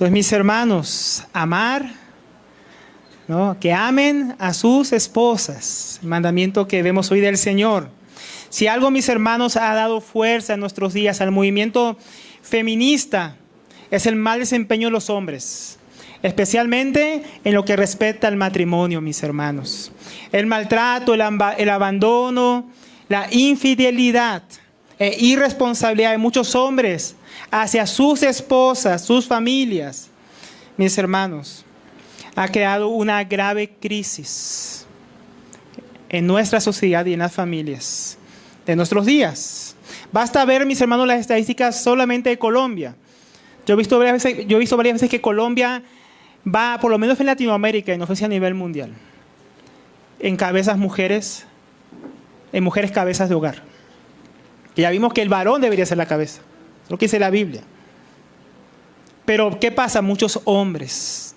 Entonces, mis hermanos, amar, ¿no? Que amen a sus esposas, el mandamiento que vemos hoy del Señor. Si algo, mis hermanos, ha dado fuerza en nuestros días al movimiento feminista, es el mal desempeño de los hombres, especialmente en lo que respecta al matrimonio, mis hermanos. El maltrato, el abandono, la infidelidad e irresponsabilidad de muchos hombres hacia sus esposas, sus familias, mis hermanos, ha creado una grave crisis en nuestra sociedad y en las familias de nuestros días. Basta ver, mis hermanos, las estadísticas solamente de Colombia. Yo he visto varias veces que Colombia va, por lo menos en Latinoamérica, y no sé si a nivel mundial, en cabezas mujeres, en mujeres cabezas de hogar. Y ya vimos que el varón debería ser la cabeza, es lo que dice la Biblia. Pero ¿qué pasa? Muchos hombres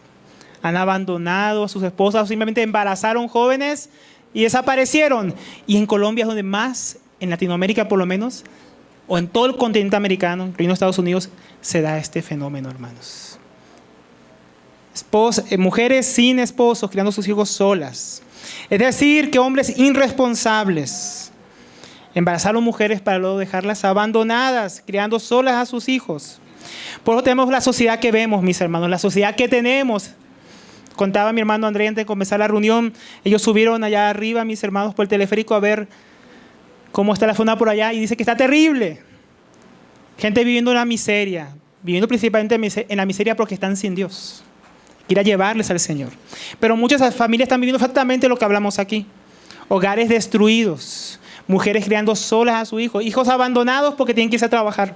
han abandonado a sus esposas o simplemente embarazaron jóvenes y desaparecieron. Y en Colombia es donde más, en Latinoamérica por lo menos, o en todo el continente americano, incluyendo Estados Unidos, se da este fenómeno, hermanos. Mujeres sin esposos, criando sus hijos solas. Es decir, que hombres irresponsables embarazaron mujeres para luego dejarlas abandonadas, criando solas a sus hijos. Por eso tenemos la sociedad que vemos, mis hermanos, la sociedad que tenemos. Contaba mi hermano André antes de comenzar la reunión, ellos subieron allá arriba, mis hermanos, por el teleférico a ver cómo está la zona por allá y dice que está terrible. Gente viviendo en la miseria, viviendo principalmente en la miseria porque están sin Dios. Quiera llevarles al Señor. Pero muchas familias están viviendo exactamente lo que hablamos aquí. Hogares destruidos, mujeres criando solas a sus hijos, hijos abandonados porque tienen que irse a trabajar.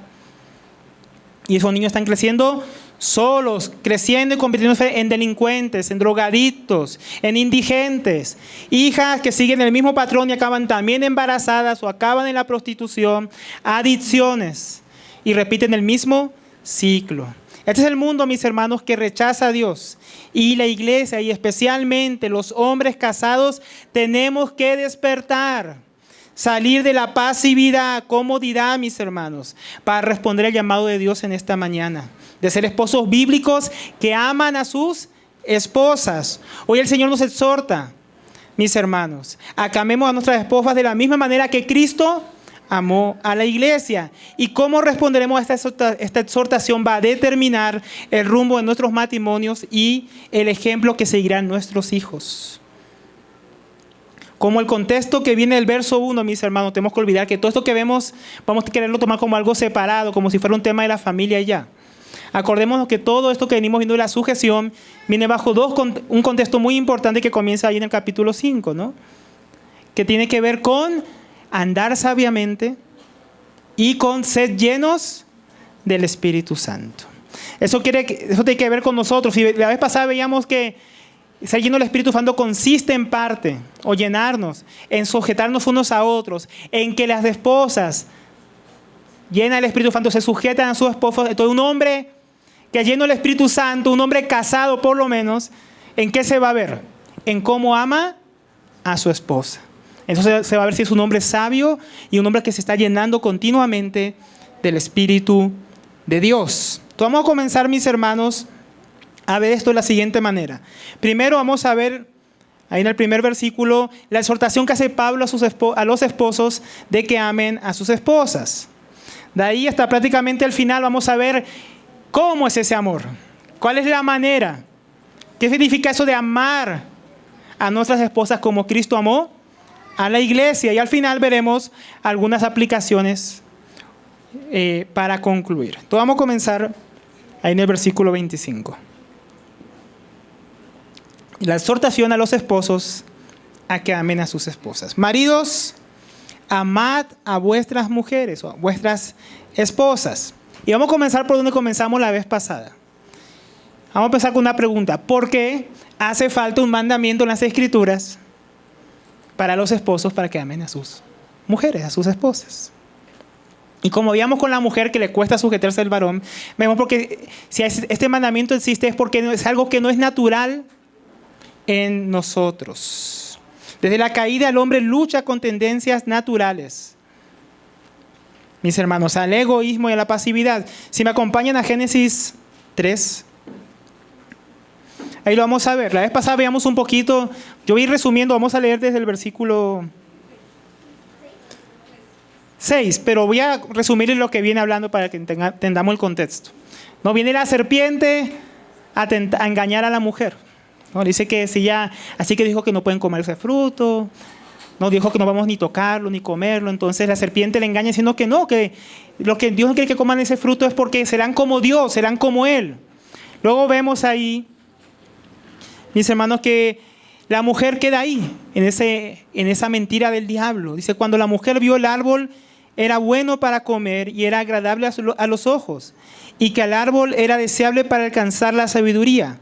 Y esos niños están creciendo solos, creciendo y convirtiéndose en delincuentes, en drogadictos, en indigentes. Hijas que siguen el mismo patrón y acaban también embarazadas o acaban en la prostitución, adicciones y repiten el mismo ciclo. Este es el mundo, mis hermanos, que rechaza a Dios. Y la iglesia, y especialmente los hombres casados, tenemos que despertar. Salir de la pasividad, comodidad, mis hermanos, para responder al llamado de Dios en esta mañana. De ser esposos bíblicos que aman a sus esposas. Hoy el Señor nos exhorta, mis hermanos, a que amemos a nuestras esposas de la misma manera que Cristo amó a la iglesia. Y cómo responderemos a esta exhortación va a determinar el rumbo de nuestros matrimonios y el ejemplo que seguirán nuestros hijos. Como el contexto que viene del verso 1, mis hermanos, tenemos que olvidar que todo esto que vemos vamos a quererlo tomar como algo separado, como si fuera un tema de la familia y ya. Acordémonos que todo esto que venimos viendo de la sujeción viene bajo un contexto muy importante que comienza ahí en el capítulo 5, ¿no? Que tiene que ver con andar sabiamente y con ser llenos del Espíritu Santo. Eso tiene que ver con nosotros. Y la vez pasada veíamos que ser lleno del Espíritu Santo consiste en parte, o llenarnos, en sujetarnos unos a otros, en que las esposas llenas del Espíritu Santo se sujetan a sus esposos. Entonces un hombre que es lleno del Espíritu Santo, un hombre casado por lo menos, ¿en qué se va a ver? En cómo ama a su esposa. Entonces se va a ver si es un hombre sabio y un hombre que se está llenando continuamente del Espíritu de Dios. Entonces vamos a comenzar, mis hermanos, a ver esto de la siguiente manera. Primero vamos a ver, ahí en el primer versículo, la exhortación que hace Pablo a los esposos de que amen a sus esposas. De ahí hasta prácticamente al final vamos a ver cómo es ese amor, cuál es la manera, qué significa eso de amar a nuestras esposas como Cristo amó a la iglesia. Y al final veremos algunas aplicaciones para concluir. Entonces vamos a comenzar ahí en el versículo 25. La exhortación a los esposos a que amen a sus esposas. Maridos, amad a vuestras mujeres o a vuestras esposas. Y vamos a comenzar por donde comenzamos la vez pasada. Vamos a empezar con una pregunta. ¿Por qué hace falta un mandamiento en las Escrituras para los esposos para que amen a sus mujeres, a sus esposas? Y como veíamos con la mujer que le cuesta sujetarse al varón, vemos porque si este mandamiento existe es porque es algo que no es natural en nosotros. Desde la caída el hombre lucha con tendencias naturales, mis hermanos, al egoísmo y a la pasividad. Si me acompañan a Génesis 3, Ahí lo vamos a ver. La vez pasada veíamos un poquito, yo voy a ir resumiendo, vamos a leer desde el versículo 6, pero voy a resumir lo que viene hablando para que entendamos el contexto. No viene la serpiente a engañar a la mujer. No, dice que si ya, así que dijo que no pueden comer ese fruto, no dijo que no vamos ni tocarlo ni comerlo. Entonces la serpiente le engaña diciendo que no, que lo que Dios no quiere que coman ese fruto es porque serán como Dios, serán como Él. Luego vemos ahí, mis hermanos, que la mujer queda ahí, en esa mentira del diablo. Dice, cuando la mujer vio el árbol, era bueno para comer y era agradable a los ojos, y que el árbol era deseable para alcanzar la sabiduría.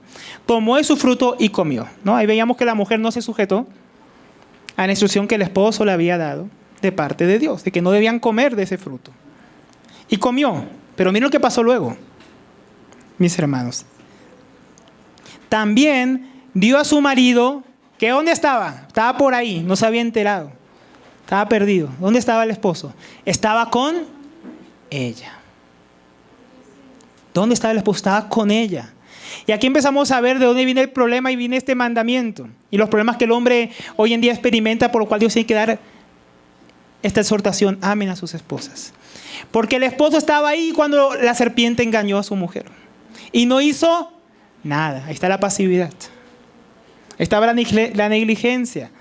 Tomó de su fruto y comió, ¿no? Ahí veíamos que la mujer no se sujetó a la instrucción que el esposo le había dado de parte de Dios, de que no debían comer de ese fruto. Y comió, pero miren lo que pasó luego, mis hermanos. También dio a su marido, que ¿dónde estaba? Estaba por ahí, no se había enterado. Estaba perdido. ¿Dónde estaba el esposo? Estaba con ella. ¿Dónde estaba el esposo? Estaba con ella. Y aquí empezamos a ver de dónde viene el problema y viene este mandamiento. Y los problemas que el hombre hoy en día experimenta, por lo cual Dios tiene que dar esta exhortación. Amen a sus esposas. Porque el esposo estaba ahí cuando la serpiente engañó a su mujer. Y no hizo nada. Ahí está la pasividad. Ahí estaba la negligencia.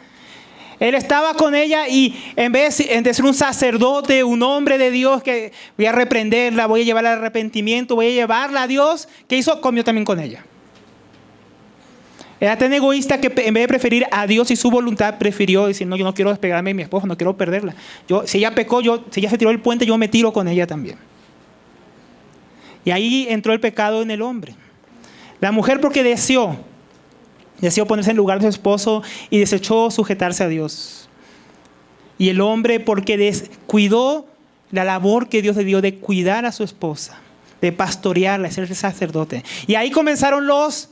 Él estaba con ella y en vez de ser un sacerdote, un hombre de Dios que voy a reprenderla, voy a llevarla al arrepentimiento, voy a llevarla a Dios, ¿qué hizo? Comió también con ella. Era tan egoísta que en vez de preferir a Dios y su voluntad, prefirió decir, no, yo no quiero despegarme de mi esposa, no quiero perderla. Si ella pecó, si ella se tiró del puente, yo me tiro con ella también. Y ahí entró el pecado en el hombre. La mujer porque deseó ponerse en lugar de su esposo y desechó sujetarse a Dios. Y el hombre porque descuidó la labor que Dios le dio de cuidar a su esposa, de pastorearla, de ser sacerdote. Y ahí comenzaron los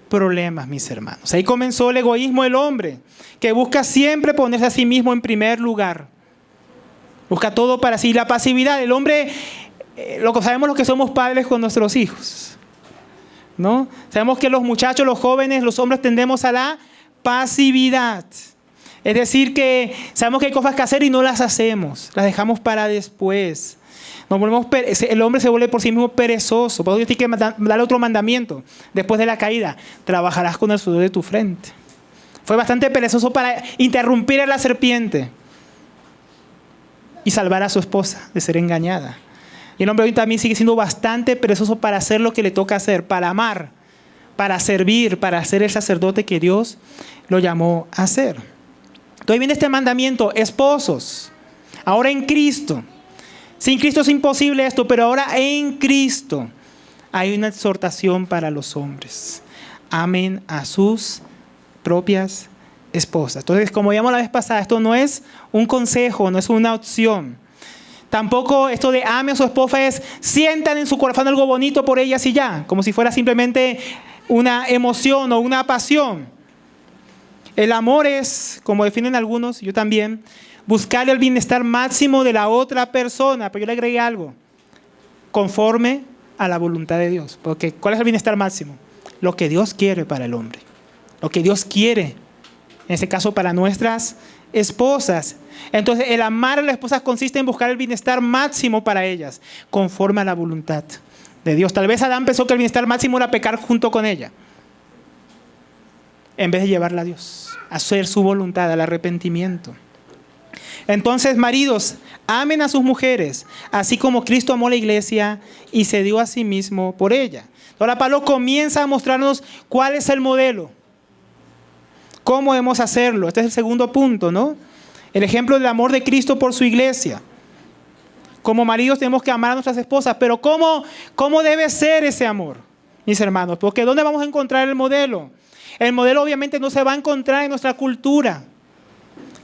problemas, mis hermanos. Ahí comenzó el egoísmo del hombre, que busca siempre ponerse a sí mismo en primer lugar. Busca todo para sí. La pasividad, el hombre, sabemos los que somos padres con nuestros hijos, ¿no? Sabemos que los muchachos, los jóvenes, los hombres tendemos a la pasividad. Es decir, que sabemos que hay cosas que hacer y no las hacemos. Las dejamos para después. El hombre se vuelve por sí mismo perezoso. Por eso Dios tiene que darle otro mandamiento. Después de la caída, trabajarás con el sudor de tu frente. Fue bastante perezoso para interrumpir a la serpiente y salvar a su esposa de ser engañada. Y el hombre hoy también sigue siendo bastante perezoso para hacer lo que le toca hacer, para amar, para servir, para ser el sacerdote que Dios lo llamó a ser. Entonces viene este mandamiento, esposos, ahora en Cristo. Sin Cristo es imposible esto, pero ahora en Cristo hay una exhortación para los hombres. Amen a sus propias esposas. Entonces, como veíamos la vez pasada, esto no es un consejo, no es una opción. Tampoco esto de ame a su esposa es sientan en su corazón algo bonito por ellas y ya, como si fuera simplemente una emoción o una pasión. El amor es, como definen algunos, yo también, buscar el bienestar máximo de la otra persona. Pero yo le agregué algo, conforme a la voluntad de Dios. Porque ¿cuál es el bienestar máximo? Lo que Dios quiere para el hombre. Lo que Dios quiere, en este caso para nuestras esposas. Entonces el amar a las esposas consiste en buscar el bienestar máximo para ellas, conforme a la voluntad de Dios. Tal vez Adán pensó que el bienestar máximo era pecar junto con ella, en vez de llevarla a Dios, a hacer su voluntad, al arrepentimiento. Entonces, maridos, amen a sus mujeres, así como Cristo amó a la iglesia y se dio a sí mismo por ella. Ahora Pablo comienza a mostrarnos cuál es el modelo, cómo debemos hacerlo. Este es el segundo punto, ¿no? El ejemplo del amor de Cristo por su iglesia. Como maridos tenemos que amar a nuestras esposas, pero ¿cómo debe ser ese amor, mis hermanos? Porque ¿dónde vamos a encontrar el modelo? El modelo obviamente no se va a encontrar en nuestra cultura,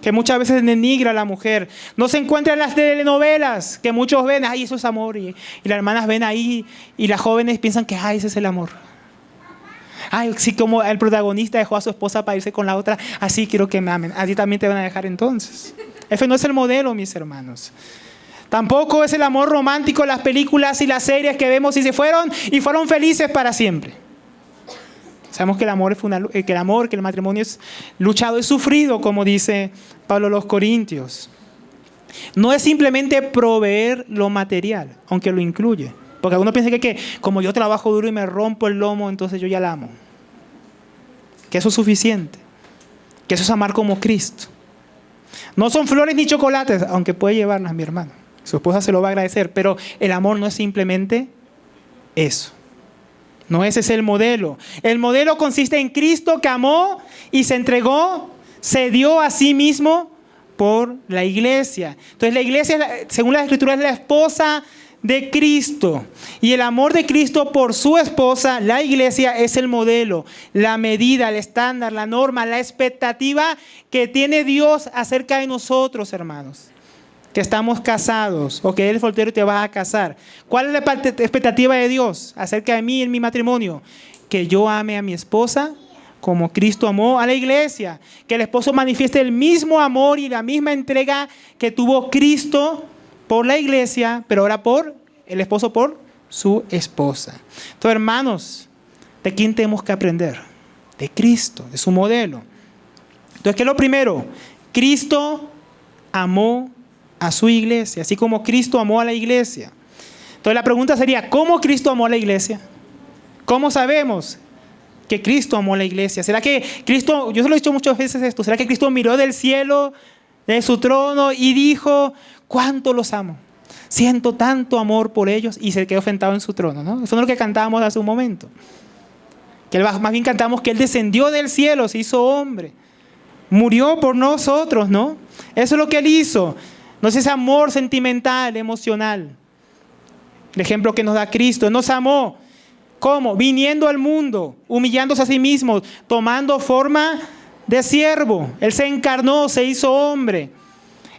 que muchas veces denigra a la mujer. No se encuentra en las telenovelas, que muchos ven, ay, eso es amor. Y las hermanas ven ahí y las jóvenes piensan que, ay, ese es el amor. Ay, sí, como el protagonista dejó a su esposa para irse con la otra, así quiero que me amen. Así también te van a dejar entonces. Ese no es el modelo, mis hermanos. Tampoco es el amor romántico, las películas y las series que vemos y fueron felices para siempre. Sabemos que que el matrimonio es luchado, es sufrido, como dice Pablo a los Corintios. No es simplemente proveer lo material, aunque lo incluye. Porque algunos piensan que como yo trabajo duro y me rompo el lomo, entonces yo ya la amo. Que eso es suficiente. Que eso es amar como Cristo. No son flores ni chocolates, aunque puede llevarlas mi hermano. Su esposa se lo va a agradecer, pero el amor no es simplemente eso. No, ese es el modelo. El modelo consiste en Cristo que amó y se entregó, se dio a sí mismo por la iglesia. Entonces la iglesia, según las Escrituras, es la esposa de Cristo. Y el amor de Cristo por su esposa, la iglesia, es el modelo, la medida, el estándar, la norma, la expectativa que tiene Dios acerca de nosotros, hermanos. Que estamos casados o que eres soltero y te vas a casar. ¿Cuál es la expectativa de Dios acerca de mí en mi matrimonio? Que yo ame a mi esposa como Cristo amó a la iglesia. Que el esposo manifieste el mismo amor y la misma entrega que tuvo Cristo por la iglesia, pero ahora por el esposo por su esposa. Entonces, hermanos, ¿de quién tenemos que aprender? De Cristo, de su modelo. Entonces, ¿qué es lo primero? Cristo amó a su iglesia, así como Cristo amó a la iglesia. Entonces la pregunta sería, ¿cómo Cristo amó a la iglesia? ¿Cómo sabemos que Cristo amó a la iglesia? ¿Será que Cristo, yo se lo he dicho muchas veces esto, será que Cristo miró del cielo, de su trono y dijo, cuánto los amo? Siento tanto amor por ellos, y se quedó sentado en su trono, ¿no? Eso no es lo que cantábamos hace un momento. Que más bien cantamos que Él descendió del cielo, se hizo hombre, murió por nosotros, ¿no? Eso es lo que Él hizo. No es ese amor sentimental, emocional. El ejemplo que nos da Cristo. Él nos amó. ¿Cómo? Viniendo al mundo, humillándose a sí mismo, tomando forma de siervo. Él se encarnó, se hizo hombre.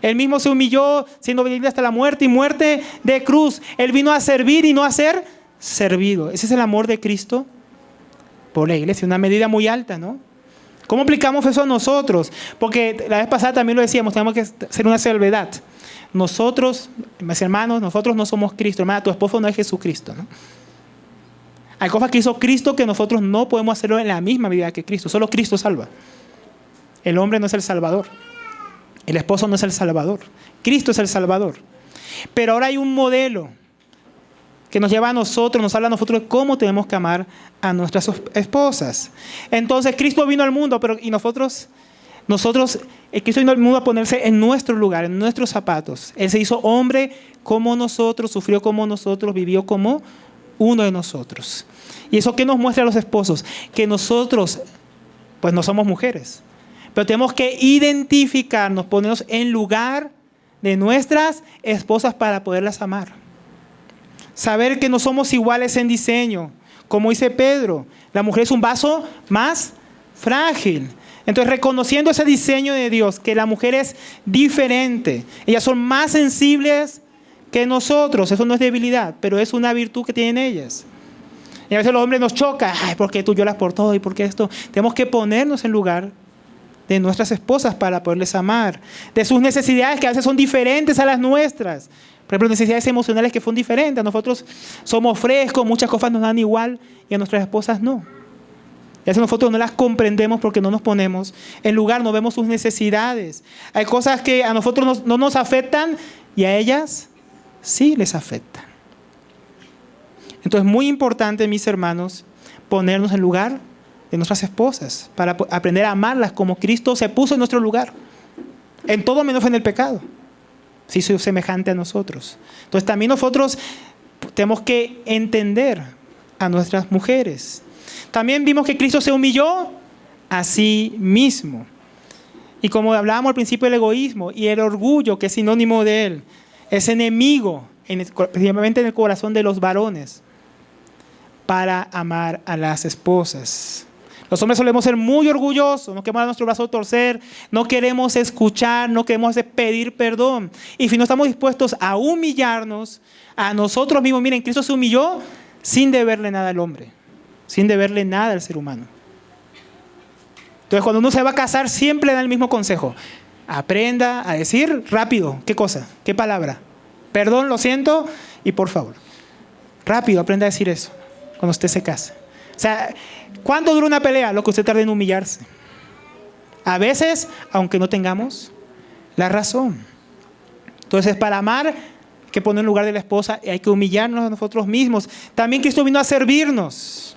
Él mismo se humilló, siendo obediente hasta la muerte y muerte de cruz. Él vino a servir y no a ser servido. Ese es el amor de Cristo por la iglesia. Una medida muy alta, ¿no? ¿Cómo aplicamos eso a nosotros? Porque la vez pasada también lo decíamos, tenemos que hacer una salvedad. Nosotros, mis hermanos, nosotros no somos Cristo. Hermana, tu esposo no es Jesucristo, ¿no? Hay cosas que hizo Cristo que nosotros no podemos hacerlo en la misma medida que Cristo. Solo Cristo salva. El hombre no es el Salvador. El esposo no es el Salvador. Cristo es el Salvador. Pero ahora hay un modelo que nos lleva a nosotros, nos habla a nosotros de cómo tenemos que amar a nuestras esposas. Entonces Cristo vino al mundo, y nosotros, Cristo vino al mundo a ponerse en nuestro lugar, en nuestros zapatos. Él se hizo hombre como nosotros, sufrió como nosotros, vivió como uno de nosotros. ¿Y eso qué nos muestra a los esposos? Que nosotros, pues no somos mujeres, pero tenemos que identificarnos, ponernos en lugar de nuestras esposas para poderlas amar. Saber que no somos iguales en diseño. Como dice Pedro, la mujer es un vaso más frágil. Entonces, reconociendo ese diseño de Dios, que la mujer es diferente. Ellas son más sensibles que nosotros. Eso no es debilidad, pero es una virtud que tienen ellas. Y a veces los hombres nos chocan. Ay, ¿por qué tú lloras por todo? ¿Y por qué esto? Tenemos que ponernos en lugar de nuestras esposas para poderles amar. De sus necesidades, que a veces son diferentes a las nuestras. Por ejemplo, necesidades emocionales que son diferentes. Nosotros somos frescos, muchas cosas nos dan igual y a nuestras esposas no. Y a veces nosotros no las comprendemos porque no nos ponemos en lugar, no vemos sus necesidades. Hay cosas que a nosotros no nos afectan y a ellas sí les afectan. Entonces, muy importante, mis hermanos, ponernos en lugar de nuestras esposas para aprender a amarlas como Cristo se puso en nuestro lugar. En todo menos en el pecado. Se hizo semejante a nosotros. Entonces también nosotros tenemos que entender a nuestras mujeres. También vimos que Cristo se humilló a sí mismo. Y como hablábamos al principio, el egoísmo y el orgullo, que es sinónimo de él, es enemigo, principalmente en el corazón de los varones, para amar a las esposas. Los hombres solemos ser muy orgullosos, no queremos dar nuestro brazo a torcer, no queremos escuchar, no queremos pedir perdón. Y si no estamos dispuestos a humillarnos a nosotros mismos, miren, Cristo se humilló sin deberle nada al hombre, sin deberle nada al ser humano. Entonces, cuando uno se va a casar, siempre da el mismo consejo. Aprenda a decir rápido, ¿qué cosa? ¿Qué palabra? Perdón, lo siento y por favor. Rápido, aprenda a decir eso cuando usted se casa. O sea, ¿cuánto dura una pelea? Lo que usted tarda en humillarse. A veces, aunque no tengamos la razón. Entonces, para amar, hay que poner en lugar de la esposa y hay que humillarnos a nosotros mismos. También Cristo vino a servirnos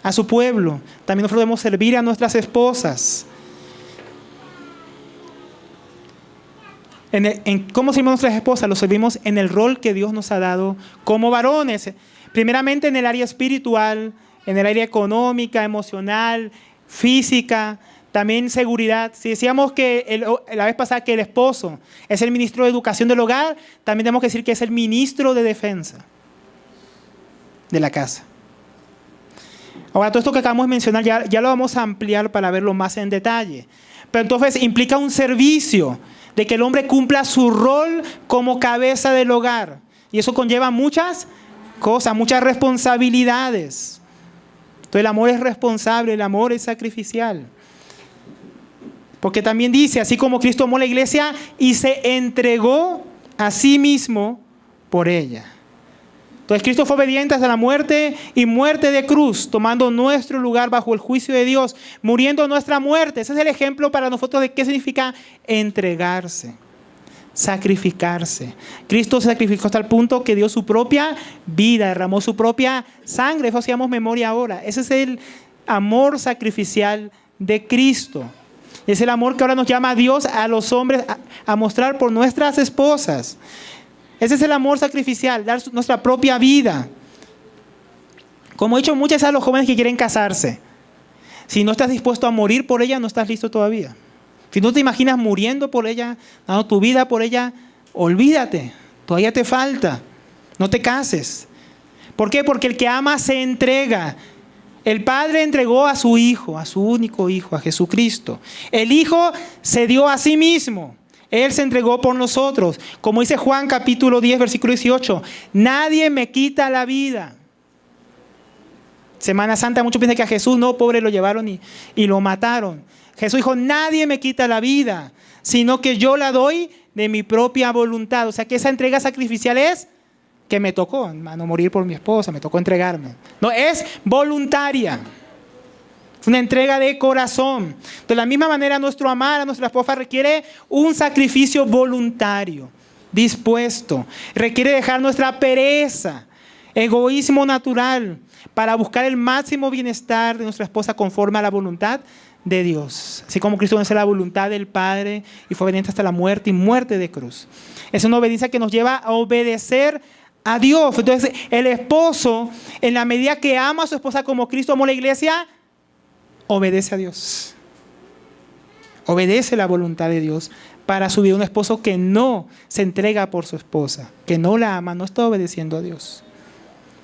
a su pueblo. También nosotros debemos servir a nuestras esposas. ¿Cómo servimos a nuestras esposas? Lo servimos en el rol que Dios nos ha dado como varones. Primeramente en el área espiritual, en el área económica, emocional, física, también seguridad. Si decíamos que la vez pasada que el esposo es el ministro de educación del hogar, también tenemos que decir que es el ministro de defensa de la casa. Ahora, todo esto que acabamos de mencionar ya lo vamos a ampliar para verlo más en detalle. Pero entonces implica un servicio, de que el hombre cumpla su rol como cabeza del hogar. Y eso conlleva muchas cosas, muchas responsabilidades. Entonces el amor es responsable, el amor es sacrificial. Porque también dice, así como Cristo amó la iglesia y se entregó a sí mismo por ella. Entonces Cristo fue obediente hasta la muerte y muerte de cruz, tomando nuestro lugar bajo el juicio de Dios, muriendo nuestra muerte. Ese es el ejemplo para nosotros de qué significa entregarse, sacrificarse. Cristo se sacrificó hasta el punto que dio su propia vida, derramó su propia sangre. Eso hacíamos memoria ahora. Ese es el amor sacrificial de Cristo. Es el amor que ahora nos llama a Dios, a los hombres, a mostrar por nuestras esposas. Ese es el amor sacrificial, dar nuestra propia vida. Como he dicho muchas veces a los jóvenes que quieren casarse, si no estás dispuesto a morir por ella, no estás listo todavía. Si no te imaginas muriendo por ella, dando tu vida por ella, olvídate, todavía te falta. No te cases. ¿Por qué? Porque el que ama se entrega. El Padre entregó a su Hijo, a su único Hijo, a Jesucristo. El Hijo se dio a sí mismo. Él se entregó por nosotros. Como dice Juan capítulo 10, versículo 18. Nadie me quita la vida. Semana Santa muchos piensan que a Jesús, no, pobre, lo llevaron y lo mataron. Jesús dijo, nadie me quita la vida, sino que yo la doy de mi propia voluntad. O sea que esa entrega sacrificial es que me tocó, hermano, morir por mi esposa, me tocó entregarme. No, es voluntaria. Es una entrega de corazón. De la misma manera, nuestro amar a nuestra esposa requiere un sacrificio voluntario, dispuesto. Requiere dejar nuestra pereza, egoísmo natural, para buscar el máximo bienestar de nuestra esposa conforme a la voluntad de Dios. Así como Cristo conoce la voluntad del Padre y fue obediente hasta la muerte y muerte de cruz. Es una obediencia que nos lleva a obedecer a Dios. Entonces, el esposo, en la medida que ama a su esposa como Cristo amó a la iglesia, obedece a Dios. Obedece la voluntad de Dios para su vida. Un esposo que no se entrega por su esposa, que no la ama, no está obedeciendo a Dios.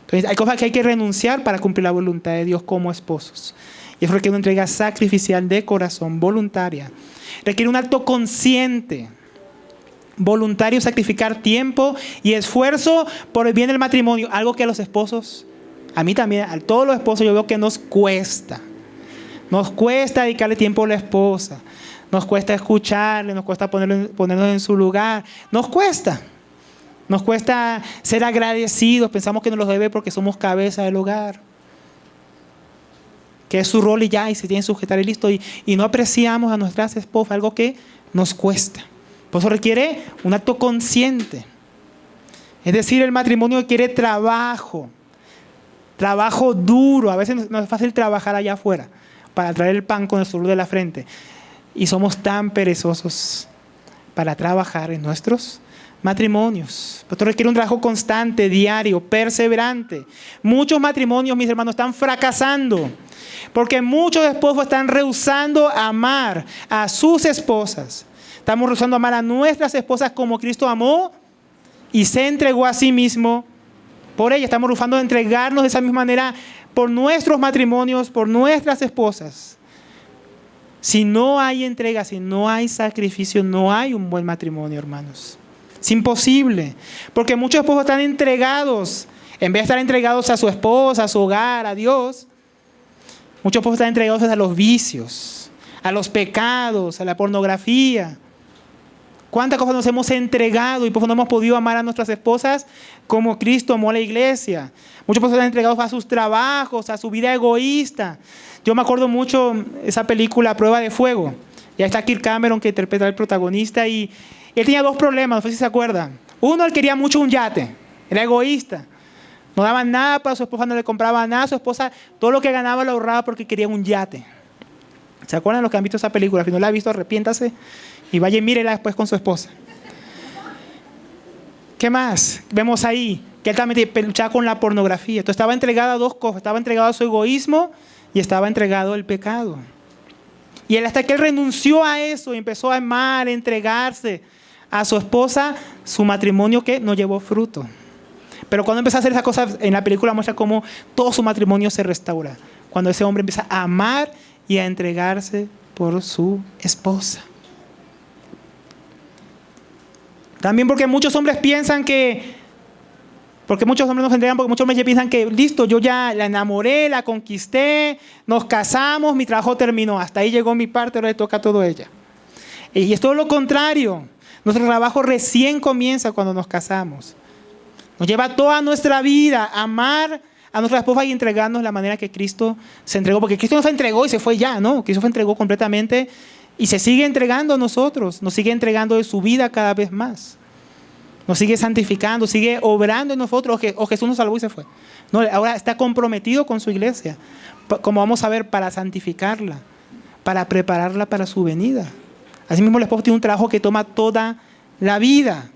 Entonces, hay cosas que hay que renunciar para cumplir la voluntad de Dios como esposos. Y eso requiere una entrega sacrificial de corazón, voluntaria. Requiere un acto consciente, voluntario, sacrificar tiempo y esfuerzo por el bien del matrimonio. Algo que a los esposos, a mí también, a todos los esposos yo veo que nos cuesta. Nos cuesta dedicarle tiempo a la esposa. Nos cuesta escucharle, nos cuesta ponernos en su lugar. Nos cuesta ser agradecidos. Pensamos que nos los debe porque somos cabeza del hogar, que es su rol y ya, y se tiene que sujetar y listo. Y no apreciamos a nuestras esposas, algo que nos cuesta. Por eso requiere un acto consciente. Es decir, el matrimonio requiere trabajo duro. A veces no es fácil trabajar allá afuera para traer el pan con el sudor de la frente. Y somos tan perezosos para trabajar en nuestros matrimonios. Esto requiere un trabajo constante, diario, perseverante. Muchos matrimonios, mis hermanos, están fracasando porque muchos esposos están rehusando amar a sus esposas. Estamos rehusando amar a nuestras esposas como Cristo amó y se entregó a sí mismo por ellas. Estamos rehusando entregarnos de esa misma manera por nuestros matrimonios, por nuestras esposas. Si no hay entrega, si no hay sacrificio, no hay un buen matrimonio, hermanos. Es imposible, porque muchos esposos están entregados, en vez de estar entregados a su esposa, a su hogar, a Dios, muchos esposos están entregados a los vicios, a los pecados, a la pornografía. ¿Cuántas cosas nos hemos entregado y por eso no hemos podido amar a nuestras esposas como Cristo amó a la iglesia? Muchos pues han entregado a sus trabajos, a su vida egoísta. Yo me acuerdo mucho esa película Prueba de Fuego. Y ahí está Kirk Cameron, que interpreta al protagonista, y él tenía dos problemas, no sé si se acuerdan. Uno, él quería mucho un yate, era egoísta. No daba nada para su esposa, no le compraba nada a su esposa. Todo lo que ganaba lo ahorraba porque quería un yate. ¿Se acuerdan los que han visto esa película? Si no la han visto, arrepiéntase y vaya y mírela después con su esposa. ¿Qué más? Vemos ahí que él también luchaba con la pornografía. Entonces estaba entregado a dos cosas. Estaba entregado a su egoísmo y estaba entregado al pecado. Y él, hasta que él renunció a eso y empezó a amar, a entregarse a su esposa, su matrimonio que no llevó fruto. Pero cuando empezó a hacer esas cosas, en la película muestra cómo todo su matrimonio se restaura. Cuando ese hombre empieza a amar y a entregarse por su esposa. También porque muchos hombres piensan que, porque muchos hombres nos entregan, porque muchos hombres ya piensan que listo, yo ya la enamoré, la conquisté, nos casamos, mi trabajo terminó, hasta ahí llegó mi parte, ahora le toca a todo ella. Y es todo lo contrario. Nuestro trabajo recién comienza cuando nos casamos. Nos lleva toda nuestra vida a amar a nuestra esposa y entregarnos de la manera que Cristo se entregó. Porque Cristo no se entregó y se fue ya, ¿no? Cristo se entregó completamente y se sigue entregando a nosotros. Nos sigue entregando de su vida cada vez más. Nos sigue santificando, sigue obrando en nosotros. O Jesús nos salvó y se fue. No, ahora está comprometido con su iglesia. Como vamos a ver, para santificarla, para prepararla para su venida. Asimismo, el esposo tiene un trabajo que toma toda la vida.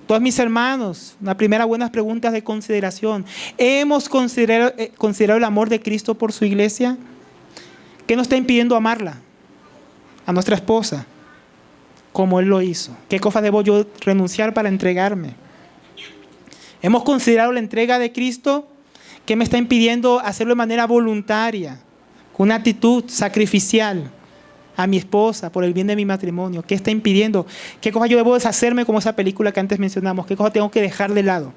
Todos mis hermanos, una primera buena pregunta de consideración. ¿Hemos considerado el amor de Cristo por su iglesia? ¿Qué nos está impidiendo amarla? A nuestra esposa, como Él lo hizo. ¿Qué cosas debo yo renunciar para entregarme? ¿Hemos considerado la entrega de Cristo? ¿Qué me está impidiendo hacerlo de manera voluntaria? Con una actitud sacrificial a mi esposa por el bien de mi matrimonio. ¿Qué está impidiendo? ¿Qué cosas yo debo deshacerme, como esa película que antes mencionamos? ¿Qué cosas tengo que dejar de lado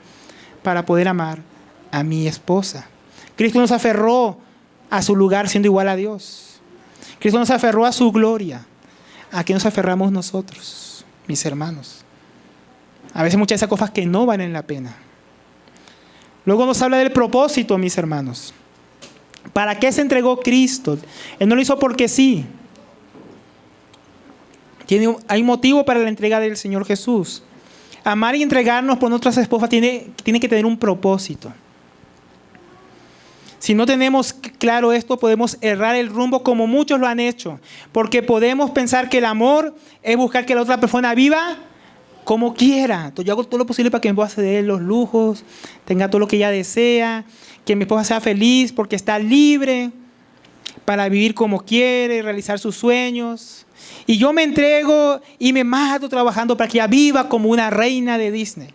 para poder amar a mi esposa? Cristo nos aferró a su lugar siendo igual a Dios. Cristo nos aferró a su gloria. ¿A qué nos aferramos nosotros, mis hermanos? A veces muchas de esas cosas que no valen la pena. Luego nos habla del propósito, mis hermanos. ¿Para qué se entregó Cristo? Él no lo hizo porque sí. Hay motivo para la entrega del Señor Jesús. Amar y entregarnos por nuestras esposas tiene que tener un propósito. Si no tenemos claro esto, podemos errar el rumbo como muchos lo han hecho. Porque podemos pensar que el amor es buscar que la otra persona viva como quiera. Entonces, yo hago todo lo posible para que mi esposa se dé los lujos, tenga todo lo que ella desea, que mi esposa sea feliz porque está libre para vivir como quiere, realizar sus sueños. Y yo me entrego y me mato trabajando para que ella viva como una reina de Disney.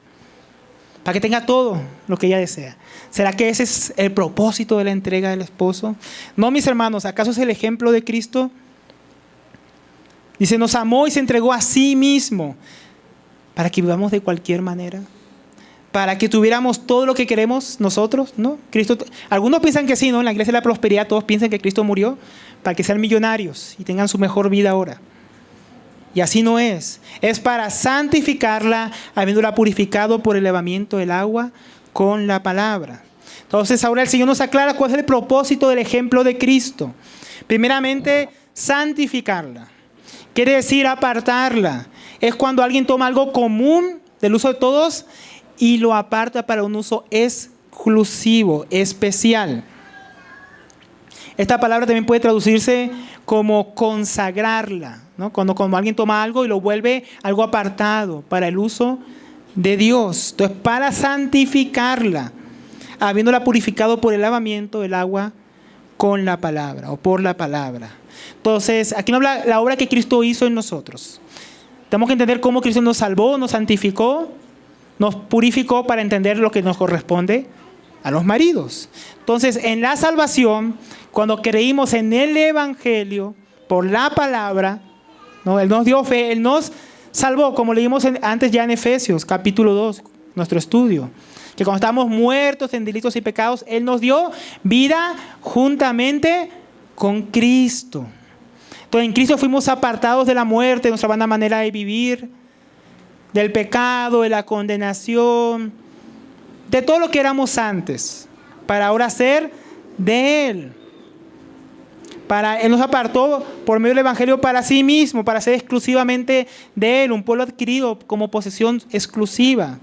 Para que tenga todo lo que ella desea. ¿Será que ese es el propósito de la entrega del esposo? No, mis hermanos, ¿acaso es el ejemplo de Cristo? Dice, nos amó y se entregó a sí mismo para que vivamos de cualquier manera. Para que tuviéramos todo lo que queremos nosotros, ¿no? Cristo, algunos piensan que sí, ¿no? En la iglesia de la prosperidad todos piensan que Cristo murió para que sean millonarios y tengan su mejor vida ahora. Y así no es. Es para santificarla, habiéndola purificado por el lavamiento del agua con la palabra. Entonces ahora el Señor nos aclara cuál es el propósito del ejemplo de Cristo. Primeramente, santificarla. Quiere decir apartarla. Es cuando alguien toma algo común del uso de todos y lo aparta para un uso exclusivo, especial. Esta palabra también puede traducirse como consagrarla, ¿no? Cuando alguien toma algo y lo vuelve algo apartado para el uso de Dios. Entonces, para santificarla, habiéndola purificado por el lavamiento del agua con la palabra o por la palabra. Entonces, aquí no habla la obra que Cristo hizo en nosotros. Tenemos que entender cómo Cristo nos salvó, nos santificó, nos purificó para entender lo que nos corresponde a los maridos. Entonces, en la salvación, cuando creímos en el Evangelio, por la palabra, ¿no? Él nos dio fe, Él nos salvó, como leímos antes ya en Efesios, capítulo 2, nuestro estudio. Que cuando estábamos muertos en delitos y pecados, Él nos dio vida juntamente con Cristo. Entonces, en Cristo fuimos apartados de la muerte, de nuestra vana manera de vivir. del pecado, de la condenación, de todo lo que éramos antes, para ahora ser de Él. Él nos apartó por medio del Evangelio para sí mismo, para ser exclusivamente de Él, un pueblo adquirido como posesión exclusiva.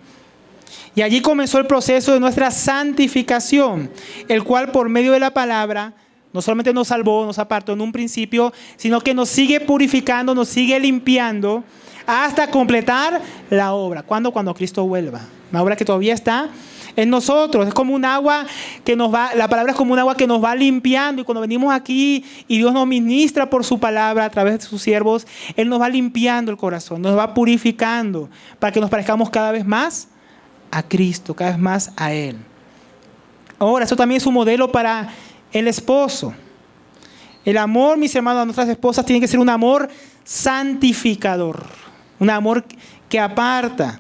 Y allí comenzó el proceso de nuestra santificación, el cual por medio de la palabra no solamente nos salvó, nos apartó en un principio, sino que nos sigue purificando, nos sigue limpiando hasta completar la obra. ¿Cuándo? Cuando Cristo vuelva. Una obra que todavía está en nosotros. Es como un agua que nos va, la palabra es como un agua que nos va limpiando. Y cuando venimos aquí y Dios nos ministra por su palabra a través de sus siervos, Él nos va limpiando el corazón, nos va purificando para que nos parezcamos cada vez más a Cristo, cada vez más a Él. Ahora, eso también es un modelo para el esposo. El amor, mis hermanos, a nuestras esposas tiene que ser un amor santificador, un amor que aparta.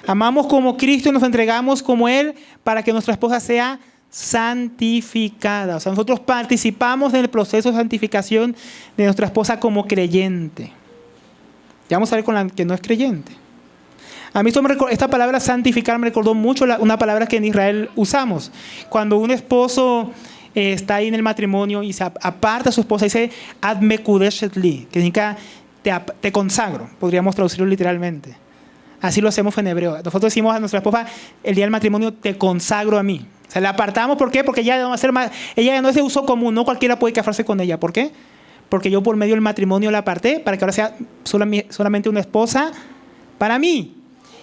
Amamos como Cristo y nos entregamos como Él para que nuestra esposa sea santificada. O sea, nosotros participamos en el proceso de santificación de nuestra esposa como creyente. Ya vamos a ver con la que no es creyente. A mí esta palabra santificar me recordó mucho una palabra que en Israel usamos. Cuando un esposo está ahí en el matrimonio y se aparta a su esposa, dice ad mekudeshet li, que significa te consagro, podríamos traducirlo literalmente. Así lo hacemos en hebreo. Nosotros decimos a nuestra esposa el día del matrimonio, te consagro a mí. O sea, la apartamos, ¿por qué? Porque ella ya no es de uso común, no cualquiera puede casarse con ella. ¿Por qué? Porque yo por medio del matrimonio la aparté para que ahora sea solamente una esposa para mí.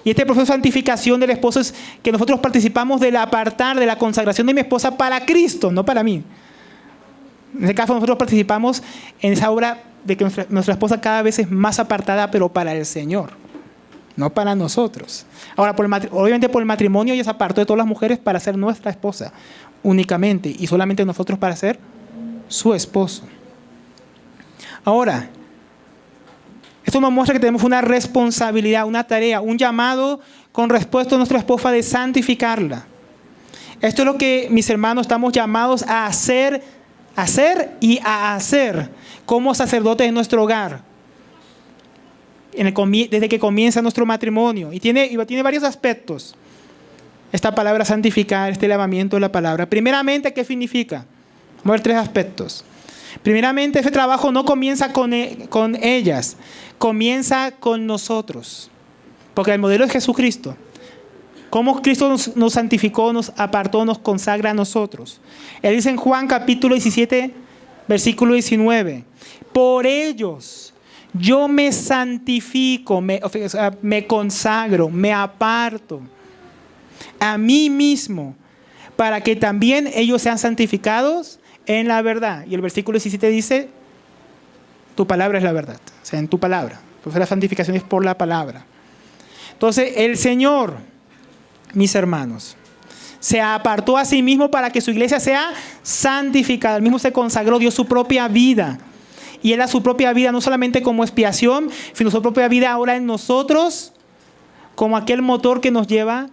Y este proceso de santificación del esposo es que nosotros participamos del apartar, de la consagración de mi esposa para Cristo, no para mí. En este caso nosotros participamos en esa obra de que nuestra esposa cada vez es más apartada, pero para el Señor, no para nosotros. Ahora, obviamente por el matrimonio ella se apartó de todas las mujeres para ser nuestra esposa únicamente, y solamente nosotros para ser su esposo. Ahora, esto nos muestra que tenemos una responsabilidad, una tarea, un llamado con respecto a nuestra esposa de santificarla. Esto es lo que, mis hermanos, estamos llamados a hacer como sacerdotes en nuestro hogar, desde que comienza nuestro matrimonio. Y tiene varios aspectos esta palabra santificar, este lavamiento de la palabra. Primeramente, ¿qué significa? Vamos a ver 3 aspectos. Primeramente, ese trabajo no comienza con ellas, comienza con nosotros. Porque el modelo es Jesucristo. Cómo Cristo nos santificó, nos apartó, nos consagra a nosotros. Él dice en Juan capítulo 17, versículo 19. Por ellos yo me santifico, me consagro, me aparto a mí mismo, para que también ellos sean santificados en la verdad. Y el versículo 17 dice, tu palabra es la verdad. O sea, en tu palabra. Entonces la santificación es por la palabra. Entonces el Señor, mis hermanos, se apartó a sí mismo para que su iglesia sea santificada. Él mismo se consagró, dio su propia vida. Y Él da su propia vida no solamente como expiación, sino su propia vida ahora en nosotros, como aquel motor que nos lleva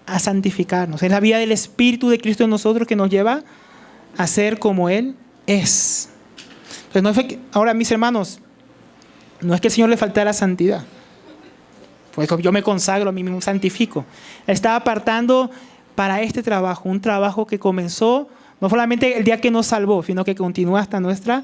a santificarnos. Es la vida del Espíritu de Cristo en nosotros que nos lleva a ser como Él es. Entonces, ahora, mis hermanos, no es que al Señor le faltara santidad. Pues yo me consagro a mí mismo, santifico. Él estaba apartando para este trabajo, un trabajo que comenzó no solamente el día que nos salvó, sino que continúa hasta nuestra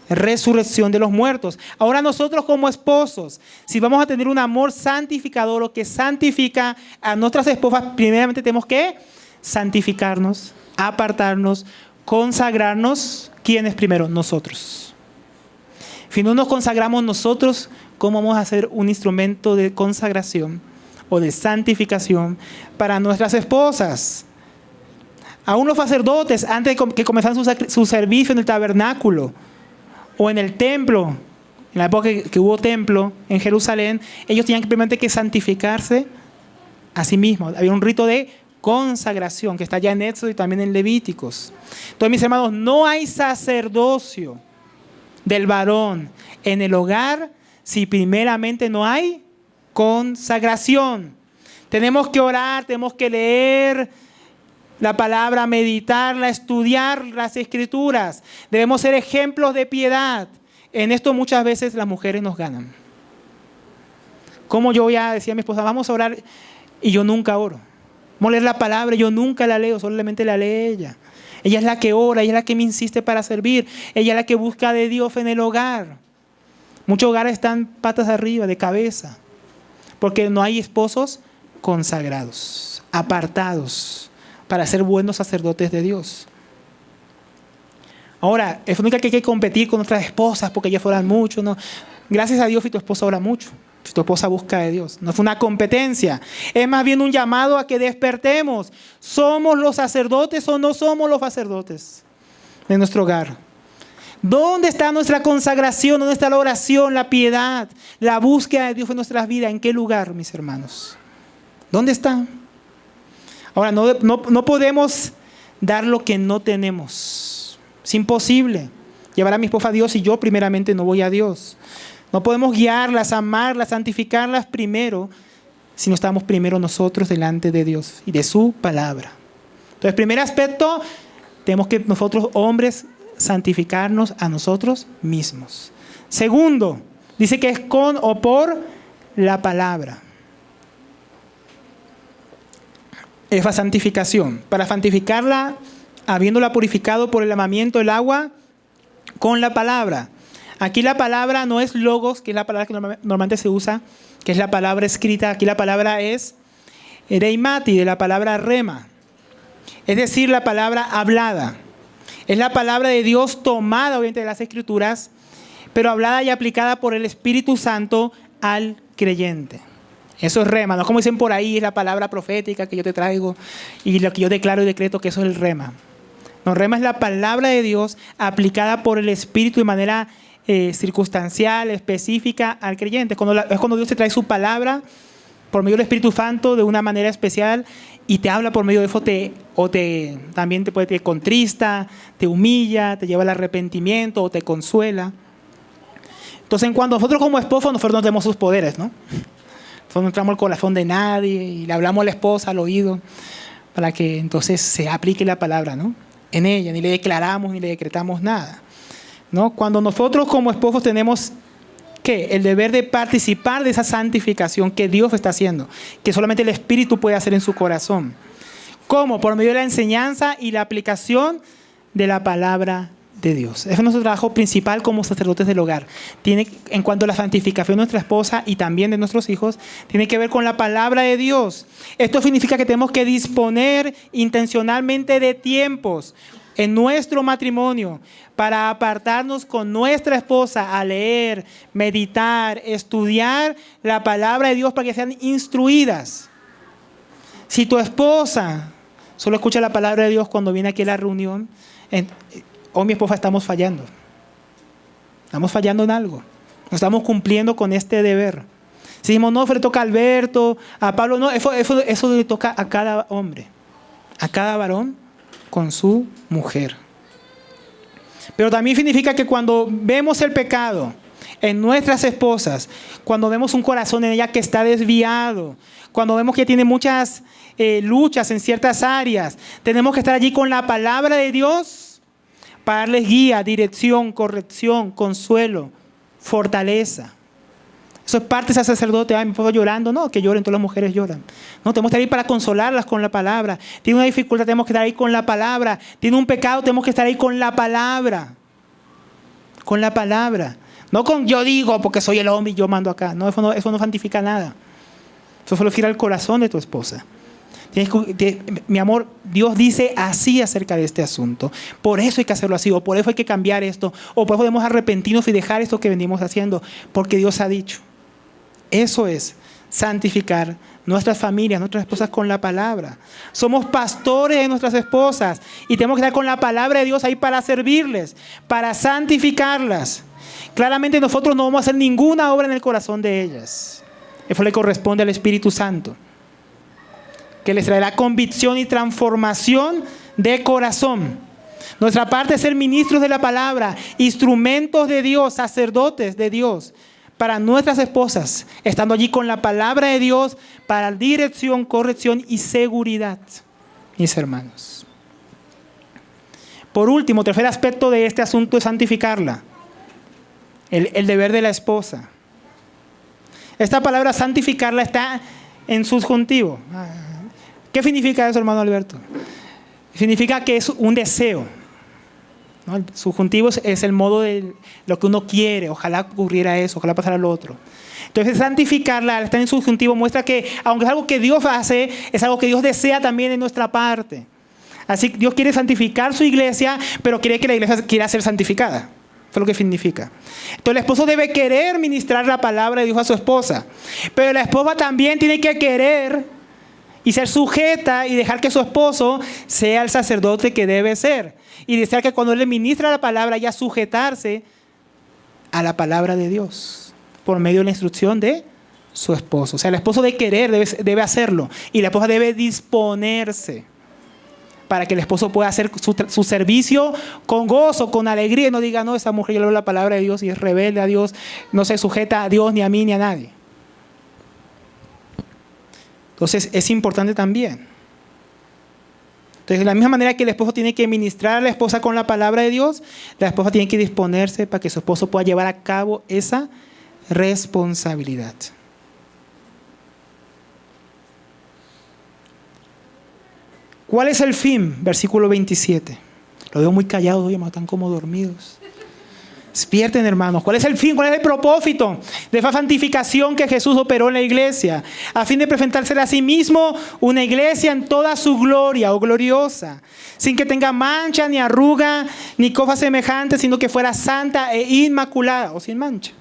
resurrección de los muertos. Ahora nosotros como esposos, si vamos a tener un amor santificador o que santifica a nuestras esposas, primeramente tenemos que santificarnos, apartarnos, consagrarnos. ¿Quiénes primero? Nosotros. Si no nos consagramos nosotros, ¿cómo vamos a ser un instrumento de consagración o de santificación para nuestras esposas? Aún los sacerdotes, antes de que comenzaran su servicio en el tabernáculo o en el templo, en la época que hubo templo en Jerusalén, ellos tenían primeramente que santificarse a sí mismos. Había un rito de consagración que está ya en Éxodo y también en Levíticos. Entonces, mis hermanos, no hay sacerdocio del varón en el hogar si primeramente no hay consagración. Tenemos que orar, tenemos que leer la palabra, meditarla, estudiar las Escrituras. Debemos ser ejemplos de piedad. En esto muchas veces las mujeres nos ganan. ¿Cómo yo voy a decir a mi esposa, vamos a orar y yo nunca oro? Vamos a leer la palabra y yo nunca la leo, solamente la lee ella. Ella es la que ora, ella es la que me insiste para servir. Ella es la que busca de Dios en el hogar. Muchos hogares están patas arriba, de cabeza, porque no hay esposos consagrados, apartados, para ser buenos sacerdotes de Dios. Ahora, es única que hay que competir con nuestras esposas porque ellas oran mucho, ¿no? Gracias a Dios si tu esposa ora mucho, si tu esposa busca de Dios. No es una competencia, es más bien un llamado a que despertemos. ¿Somos los sacerdotes o no somos los sacerdotes de nuestro hogar? ¿Dónde está nuestra consagración? ¿Dónde está la oración, la piedad, la búsqueda de Dios en nuestras vidas? ¿En qué lugar, mis hermanos? ¿Dónde está? Ahora, no podemos dar lo que no tenemos. Es imposible llevar a mi esposa a Dios si yo primeramente no voy a Dios. No podemos guiarlas, amarlas, santificarlas primero si no estamos primero nosotros delante de Dios y de su palabra. Entonces, primer aspecto, tenemos que nosotros hombres santificarnos a nosotros mismos. Segundo, dice que es con o por la palabra. Es la santificación. Para santificarla, habiéndola purificado por el lavamiento del agua, con la palabra. Aquí la palabra no es logos, que es la palabra que normalmente se usa, que es la palabra escrita. Aquí la palabra es reimati, de la palabra rema. Es decir, la palabra hablada. Es la palabra de Dios tomada, obviamente, de las Escrituras, pero hablada y aplicada por el Espíritu Santo al creyente. Eso es rema, no como dicen por ahí, es la palabra profética que yo te traigo y lo que yo declaro y decreto, que eso es el rema. No, rema es la palabra de Dios aplicada por el Espíritu de manera circunstancial, específica al creyente. Es cuando Dios te trae su palabra por medio del Espíritu Santo de una manera especial y te habla por medio de eso, también te contrista, te humilla, te lleva al arrepentimiento o te consuela. Entonces, en cuanto nosotros como esposos, nosotros no tenemos sus poderes, ¿no? Nosotros no entramos al corazón de nadie y le hablamos a la esposa al oído para que entonces se aplique la palabra, ¿no? En ella, ni le declaramos ni le decretamos nada, ¿no? Cuando nosotros como esposos tenemos el deber de participar de esa santificación que Dios está haciendo, que solamente el Espíritu puede hacer en su corazón. ¿Cómo? Por medio de la enseñanza y la aplicación de la palabra de Dios. Ese es nuestro trabajo principal como sacerdotes del hogar. En cuanto a la santificación de nuestra esposa y también de nuestros hijos, tiene que ver con la palabra de Dios. Esto significa que tenemos que disponer intencionalmente de tiempos en nuestro matrimonio para apartarnos con nuestra esposa a leer, meditar, estudiar la palabra de Dios para que sean instruidas. Si tu esposa solo escucha la palabra de Dios cuando viene aquí a la reunión, mi esposa estamos fallando. Estamos fallando en algo. No estamos cumpliendo con este deber. Si decimos, no, eso le toca a Alberto, a Pablo, no, eso le toca a cada hombre, a cada varón con su mujer. Pero también significa que cuando vemos el pecado en nuestras esposas, cuando vemos un corazón en ella que está desviado, cuando vemos que tiene muchas luchas en ciertas áreas, tenemos que estar allí con la palabra de Dios para darles guía, dirección, corrección, consuelo, fortaleza. Eso es parte de ese sacerdote. Ay, mi esposo llorando. No, que lloren, todas las mujeres lloran. No, tenemos que estar ahí para consolarlas con la palabra. Tiene una dificultad, tenemos que estar ahí con la palabra. Tiene un pecado, tenemos que estar ahí con la palabra. Con la palabra. No con yo digo porque soy el hombre y yo mando acá. No, eso no santifica nada. Eso solo gira al corazón de tu esposa. Mi amor, Dios dice así acerca de este asunto. Por eso hay que hacerlo así, o por eso hay que cambiar esto, o por eso debemos arrepentirnos y dejar esto que venimos haciendo, porque Dios ha dicho. Eso es santificar nuestras familias, nuestras esposas con la palabra. Somos pastores de nuestras esposas y tenemos que estar con la palabra de Dios ahí para servirles, para santificarlas. Claramente nosotros no vamos a hacer ninguna obra en el corazón de ellas. Eso le corresponde al Espíritu Santo, que les traerá convicción y transformación de corazón. Nuestra parte es ser ministros de la palabra, instrumentos de Dios, sacerdotes de Dios, para nuestras esposas, estando allí con la palabra de Dios para dirección, corrección y seguridad, mis hermanos. Por último, tercer aspecto de este asunto es santificarla, el deber de la esposa. Esta palabra santificarla está en subjuntivo. ¿Qué significa eso, hermano Alberto? Significa que es un deseo, ¿no? El subjuntivo es el modo de lo que uno quiere. Ojalá ocurriera eso, ojalá pasara lo otro. Entonces, santificarla, al estar en subjuntivo, muestra que, aunque es algo que Dios hace, es algo que Dios desea también en nuestra parte. Así que Dios quiere santificar su iglesia, pero quiere que la iglesia quiera ser santificada. Eso es lo que significa. Entonces, el esposo debe querer ministrar la palabra de Dios a su esposa. Pero la esposa también tiene que querer y ser sujeta y dejar que su esposo sea el sacerdote que debe ser. Y desear que cuando él le ministra la palabra, ella sujetarse a la palabra de Dios por medio de la instrucción de su esposo. O sea, el esposo de querer debe hacerlo. Y la esposa debe disponerse para que el esposo pueda hacer su servicio con gozo, con alegría, y no diga, no, esa mujer ya lee la palabra de Dios y es rebelde a Dios, no se sujeta a Dios, ni a mí, ni a nadie. Entonces, es importante también. Entonces, de la misma manera que el esposo tiene que ministrar a la esposa con la palabra de Dios, la esposa tiene que disponerse para que su esposo pueda llevar a cabo esa responsabilidad. ¿Cuál es el fin? Versículo 27. Lo veo muy callado hoy, hermanos, están como dormidos. Despierten, hermanos. ¿Cuál es el fin? ¿Cuál es el propósito de esa santificación que Jesús operó en la iglesia? A fin de presentársela a sí mismo una iglesia en toda su gloria o gloriosa, sin que tenga mancha, ni arruga, ni cosa semejante, sino que fuera santa e inmaculada o sin mancha.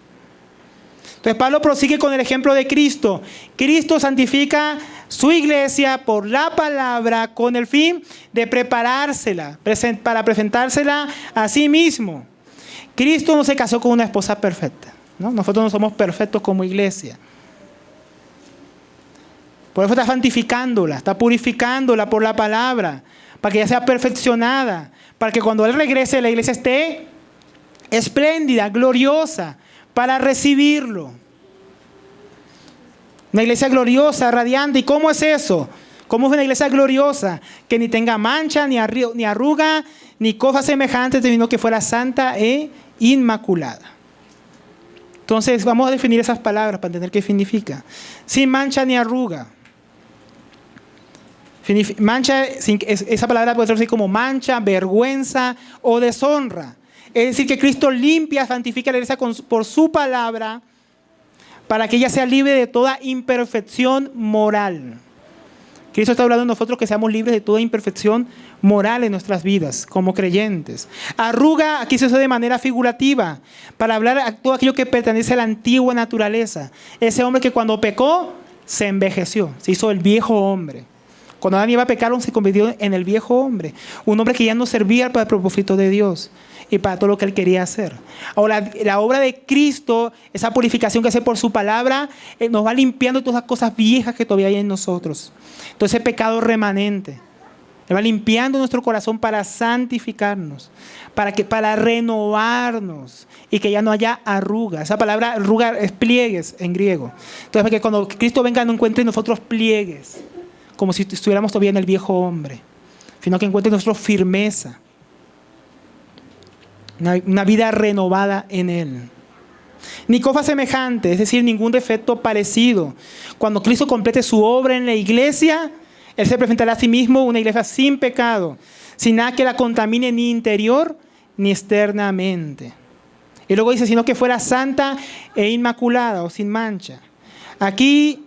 Entonces Pablo prosigue con el ejemplo de Cristo. Cristo santifica su iglesia por la palabra con el fin de preparársela para presentársela a sí mismo. Cristo no se casó con una esposa perfecta, ¿no? Nosotros no somos perfectos como iglesia. Por eso está santificándola, está purificándola por la palabra, para que ella sea perfeccionada, para que cuando Él regrese la iglesia esté espléndida, gloriosa, para recibirlo. Una iglesia gloriosa, radiante. ¿Y cómo es eso? ¿Cómo es una iglesia gloriosa? Que ni tenga mancha, ni arruga, ni cosa semejante, sino que fuera santa e inmaculada. Entonces vamos a definir esas palabras para entender qué significa. Sin mancha ni arruga. Mancha, esa palabra puede traducir como mancha, vergüenza o deshonra. Es decir, que Cristo limpia, santifica a la iglesia por su palabra para que ella sea libre de toda imperfección moral. Cristo está hablando de nosotros que seamos libres de toda imperfección moral en nuestras vidas como creyentes. Arruga, aquí se usa de manera figurativa para hablar a todo aquello que pertenece a la antigua naturaleza. Ese hombre que cuando pecó se envejeció, se hizo el viejo hombre. Cuando Adán y Eva pecaron se convirtió en el viejo hombre. Un hombre que ya no servía para el propósito de Dios y para todo lo que Él quería hacer. Ahora, la obra de Cristo, esa purificación que hace por su palabra, nos va limpiando todas las cosas viejas que todavía hay en nosotros. Todo ese pecado remanente. Él va limpiando nuestro corazón para santificarnos, para renovarnos y que ya no haya arruga. Esa palabra arruga es pliegues en griego. Entonces, para que cuando Cristo venga no encuentre en nosotros pliegues, como si estuviéramos todavía en el viejo hombre, sino que encuentre en nosotros firmeza. Una vida renovada en Él. Ni cosa semejante, es decir, ningún defecto parecido. Cuando Cristo complete su obra en la iglesia, Él se presentará a sí mismo una iglesia sin pecado, sin nada que la contamine ni interior ni externamente. Y luego dice, sino que fuera santa e inmaculada o sin mancha. Aquí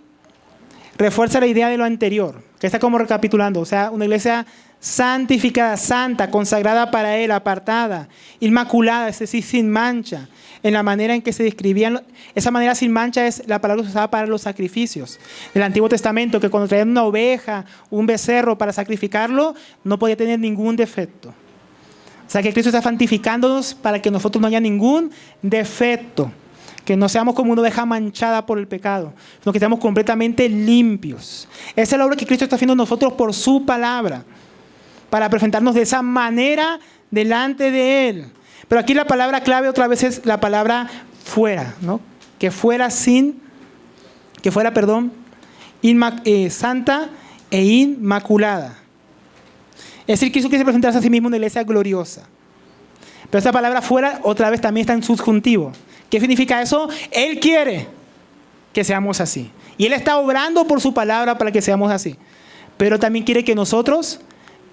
refuerza la idea de lo anterior, que está como recapitulando, o sea, una iglesia santificada, santa, consagrada para Él, apartada, inmaculada, es decir, sin mancha, en la manera en que se describían. Esa manera sin mancha es la palabra que se usaba para los sacrificios del Antiguo Testamento, que cuando traían una oveja, un becerro para sacrificarlo, no podía tener ningún defecto. O sea que Cristo está santificándonos para que nosotros no haya ningún defecto, que no seamos como una oveja manchada por el pecado, sino que estemos completamente limpios. Esa es la obra que Cristo está haciendo en nosotros por su palabra, para presentarnos de esa manera delante de Él. Pero aquí la palabra clave otra vez es la palabra fuera, ¿no? Que fuera santa e inmaculada. Es decir, Cristo quiere presentarse a sí mismo en una iglesia gloriosa. Pero esta palabra fuera otra vez también está en subjuntivo. ¿Qué significa eso? Él quiere. que seamos así. Y Él está obrando por su palabra para que seamos así. Pero también quiere que nosotros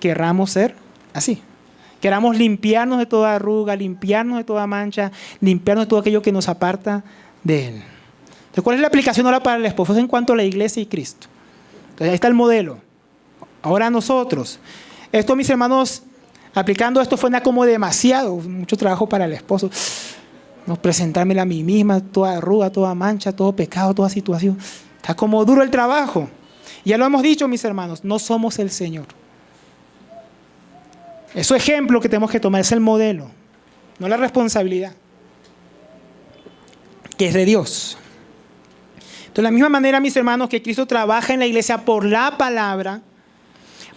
querramos ser así. Queramos limpiarnos de toda arruga, limpiarnos de toda mancha, limpiarnos de todo aquello que nos aparta de Él. Entonces, ¿cuál es la aplicación ahora para el esposo? Es en cuanto a la iglesia y Cristo. Entonces, ahí está el modelo. Ahora nosotros. Esto, mis hermanos, aplicando esto fue como demasiado, mucho trabajo para el esposo. No presentármela a mí misma, toda arruga, toda mancha, todo pecado, toda situación. Está como duro el trabajo. Ya lo hemos dicho, mis hermanos, no somos el Señor. Es su ejemplo que tenemos que tomar, es el modelo, no la responsabilidad, que es de Dios. Entonces, de la misma manera, mis hermanos, que Cristo trabaja en la iglesia por la palabra,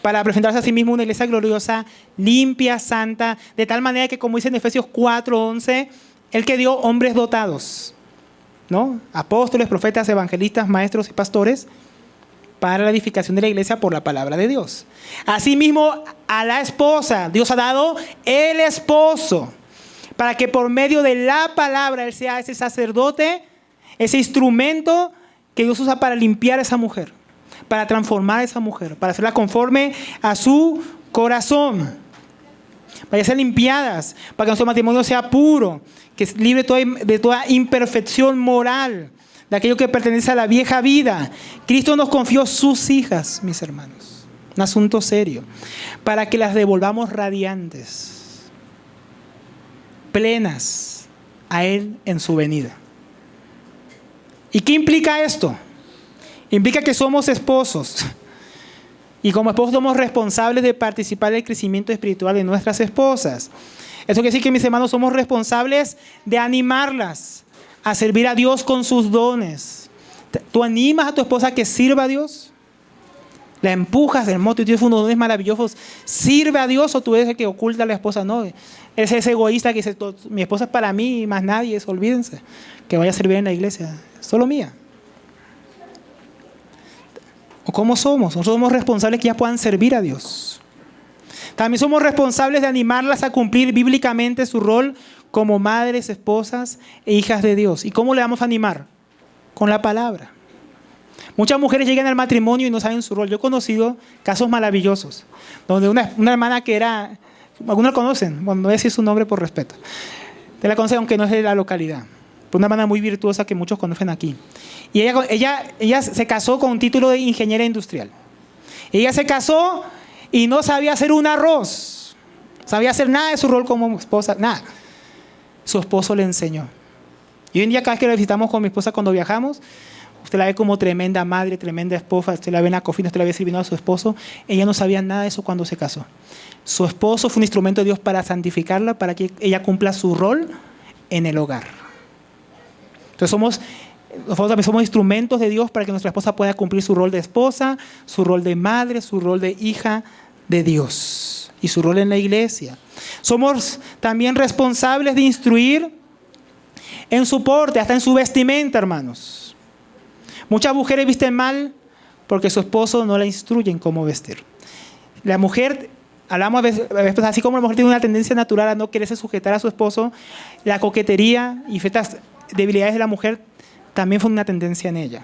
para presentarse a sí mismo una iglesia gloriosa, limpia, santa, de tal manera que, como dice en Efesios 4:11, Él que dio hombres dotados, ¿no? Apóstoles, profetas, evangelistas, maestros y pastores, para la edificación de la iglesia por la palabra de Dios. Asimismo, a la esposa, Dios ha dado el esposo, para que por medio de la palabra Él sea ese sacerdote, ese instrumento que Dios usa para limpiar a esa mujer, para transformar a esa mujer, para hacerla conforme a su corazón, para ser limpiadas, para que nuestro matrimonio sea puro, que es libre de toda imperfección moral, de aquello que pertenece a la vieja vida. Cristo nos confió sus hijas, mis hermanos. Un asunto serio. Para que las devolvamos radiantes, plenas a Él en su venida. ¿Y qué implica esto? Implica que somos esposos. Y como esposos somos responsables de participar del crecimiento espiritual de nuestras esposas. Eso quiere decir que, mis hermanos, somos responsables de animarlas a servir a Dios con sus dones. ¿Tú animas a tu esposa a que sirva a Dios? ¿La empujas del moto y tienes unos dones maravillosos? ¿Sirve a Dios o tú eres el que oculta a la esposa? No, es ese egoísta que dice, mi esposa es para mí y más nadie, eso, olvídense, que vaya a servir en la iglesia, solo mía. ¿O cómo somos? Nosotros somos responsables que ellas puedan servir a Dios. También somos responsables de animarlas a cumplir bíblicamente su rol como madres, esposas e hijas de Dios. ¿Y cómo le vamos a animar? Con la palabra. Muchas mujeres llegan al matrimonio y no saben su rol. Yo he conocido casos maravillosos, donde una hermana que era, algunos la conocen, bueno, no voy a decir su nombre por respeto, te la conocen aunque no es de la localidad, pero una hermana muy virtuosa que muchos conocen aquí. Y ella se casó con un título de ingeniera industrial. Ella se casó y no sabía hacer un arroz, sabía hacer nada de su rol como esposa, nada. Su esposo le enseñó. Y hoy en día, cada vez que la visitamos con mi esposa cuando viajamos, usted la ve como tremenda madre, tremenda esposa, usted la ve en la cocina, usted la ve sirviendo a su esposo. Ella no sabía nada de eso cuando se casó. Su esposo fue un instrumento de Dios para santificarla, para que ella cumpla su rol en el hogar. Entonces nosotros también somos instrumentos de Dios para que nuestra esposa pueda cumplir su rol de esposa, su rol de madre, su rol de hija de Dios y su rol en la iglesia. Somos también responsables de instruir en su porte, hasta en su vestimenta, hermanos. Muchas mujeres visten mal porque su esposo no la instruye en cómo vestir. La mujer, hablamos a veces, así como la mujer tiene una tendencia natural a no quererse sujetar a su esposo, la coquetería y ciertas debilidades de la mujer también fue una tendencia en ella.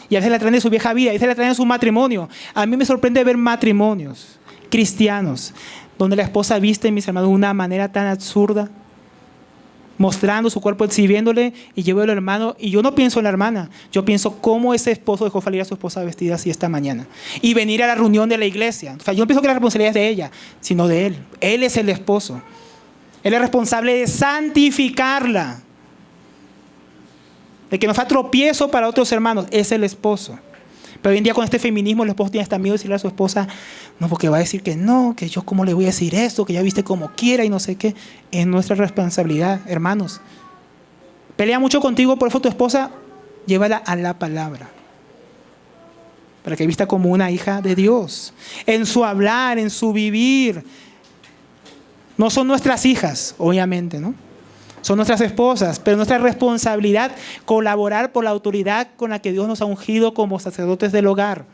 Y a veces la traen de su vieja vida, a veces la traen de su matrimonio. A mí me sorprende ver matrimonios cristianos donde la esposa viste, mis hermanos, de una manera tan absurda, mostrando su cuerpo, exhibiéndole, y yo veo al hermano, y yo no pienso en la hermana, yo pienso cómo ese esposo dejó salir a su esposa vestida así esta mañana, y venir a la reunión de la iglesia. O sea, yo no pienso que la responsabilidad es de ella, sino de él. Él es el esposo. Él es responsable de santificarla, de que no sea tropiezo para otros hermanos. Es el esposo. Pero hoy en día, con este feminismo, el esposo tiene hasta miedo de decirle a su esposa, no, porque va a decir que no, que yo cómo le voy a decir esto, que ya viste como quiera y no sé qué. Es nuestra responsabilidad, hermanos. Pelea mucho contigo, por eso tu esposa, llévala a la palabra, para que vista como una hija de Dios. En su hablar, en su vivir. No son nuestras hijas, obviamente, ¿no? Son nuestras esposas, pero nuestra responsabilidad colaborar por la autoridad con la que Dios nos ha ungido como sacerdotes del hogar,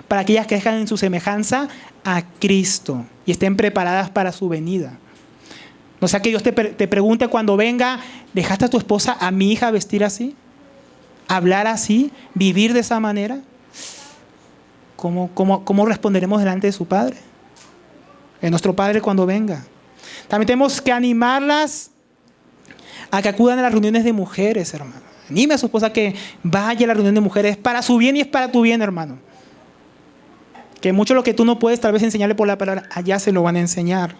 para que ellas crezcan en su semejanza a Cristo y estén preparadas para su venida. No sea que Dios te pregunte cuando venga, ¿dejaste a tu esposa, a mi hija, vestir así? hablar así, vivir de esa manera, ¿cómo responderemos delante de su Padre? De nuestro Padre cuando venga. También tenemos que animarlas a que acudan a las reuniones de mujeres, hermano. Anime a su esposa a que vaya a la reunión de mujeres. Es para su bien y es para tu bien, hermano. Que mucho de lo que tú no puedes tal vez enseñarle por la palabra, allá se lo van a enseñar.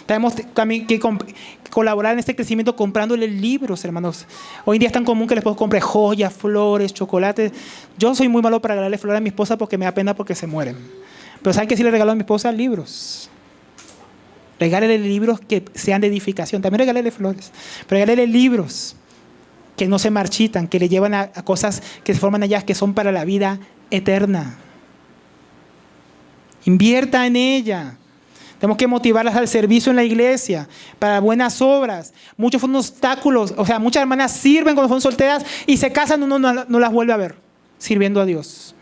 Tenemos también que colaborar en este crecimiento comprándole libros, hermanos. Hoy en día es tan común que el esposo compre joyas, flores, chocolates. Yo soy muy malo para regalarle flores a mi esposa porque me da pena porque se mueren. Pero ¿saben qué sí le regalo a mi esposa? Libros. Regálele libros que sean de edificación. También regálele flores. Pero regálele libros que no se marchitan, que le llevan a cosas que se forman allá, que son para la vida eterna. Invierta en ella. Tenemos que motivarlas al servicio en la iglesia, para buenas obras. Muchos son obstáculos. O sea, muchas hermanas sirven cuando son solteras y se casan, uno no las vuelve a ver sirviendo a Dios.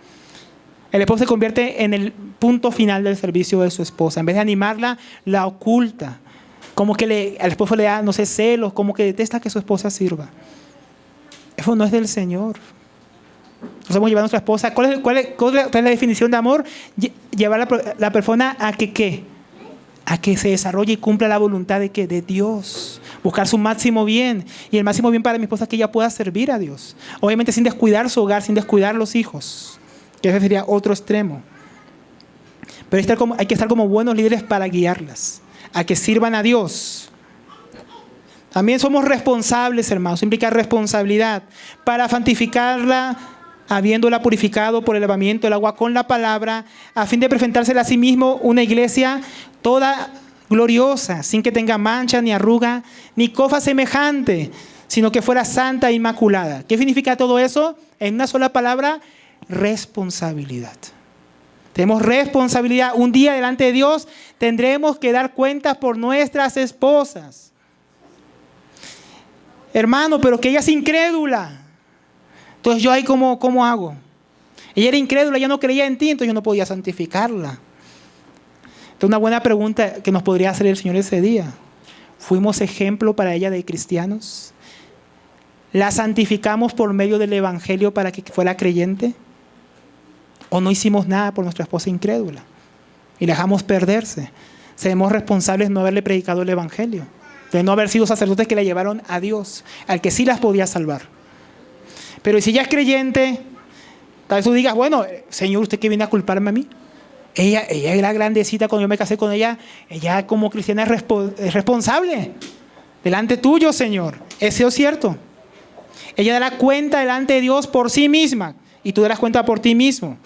El esposo se convierte en el punto final del servicio de su esposa. En vez de animarla, la oculta. Como que al esposo le da, no sé, celos, como que detesta que su esposa sirva. Eso no es del Señor. Nosotros llevar a nuestra esposa. ¿Cuál es la definición de amor? Llevar a la persona a que ¿qué? A que se desarrolle y cumpla la voluntad de ¿qué? De Dios. Buscar su máximo bien. Y el máximo bien para mi esposa es que ella pueda servir a Dios. Obviamente sin descuidar su hogar, sin descuidar los hijos. Que ese sería otro extremo. Pero hay que estar como buenos líderes para guiarlas, a que sirvan a Dios. También somos responsables, hermanos, implica responsabilidad para santificarla, habiéndola purificado por el lavamiento del agua con la palabra, a fin de presentársela a sí mismo una iglesia toda gloriosa, sin que tenga mancha, ni arruga, ni cosa semejante, sino que fuera santa e inmaculada. ¿Qué significa todo eso? En una sola palabra, responsabilidad. Tenemos responsabilidad. Un día delante de Dios tendremos que dar cuentas por nuestras esposas. Hermano, pero que ella es incrédula. Entonces yo ahí ¿cómo hago? Ella era incrédula, ella no creía en ti, entonces yo no podía santificarla. Entonces una buena pregunta que nos podría hacer el Señor ese día. ¿Fuimos ejemplo para ella de cristianos? ¿La santificamos por medio del Evangelio para que fuera creyente? ¿O no hicimos nada por nuestra esposa incrédula? Y la dejamos perderse. Seremos responsables de no haberle predicado el Evangelio. De no haber sido sacerdotes que la llevaron a Dios, al que sí las podía salvar. Pero si ella es creyente, tal vez tú digas, bueno, Señor, ¿usted qué viene a culparme a mí? Ella era grandecita cuando yo me casé con ella. Ella como cristiana es responsable delante tuyo, Señor. ¿Eso es cierto? Ella dará cuenta delante de Dios por sí misma. Y tú darás cuenta por ti mismo,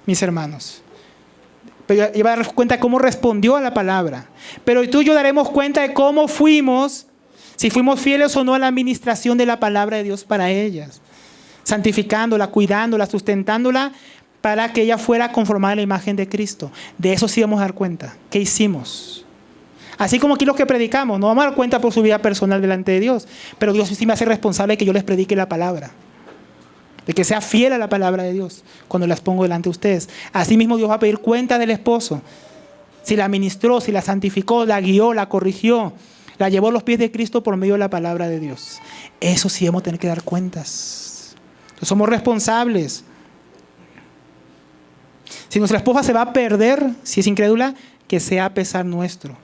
mis hermanos. Pero ella va a dar cuenta de cómo respondió a la palabra. Pero tú y yo daremos cuenta de cómo fuimos, si fuimos fieles o no a la administración de la palabra de Dios para ellas. Santificándola, cuidándola, sustentándola, para que ella fuera conformada a la imagen de Cristo. De eso sí vamos a dar cuenta. ¿Qué hicimos? Así como aquí los que predicamos, no vamos a dar cuenta por su vida personal delante de Dios. Pero Dios sí me hace responsable de que yo les predique la palabra. De que sea fiel a la palabra de Dios cuando las pongo delante de ustedes. Asimismo Dios va a pedir cuenta del esposo. Si la ministró, si la santificó, la guió, la corrigió, la llevó a los pies de Cristo por medio de la palabra de Dios. Eso sí vamos a tener que dar cuentas. Entonces, somos responsables. Si nuestra esposa se va a perder, si es incrédula, que sea a pesar nuestro.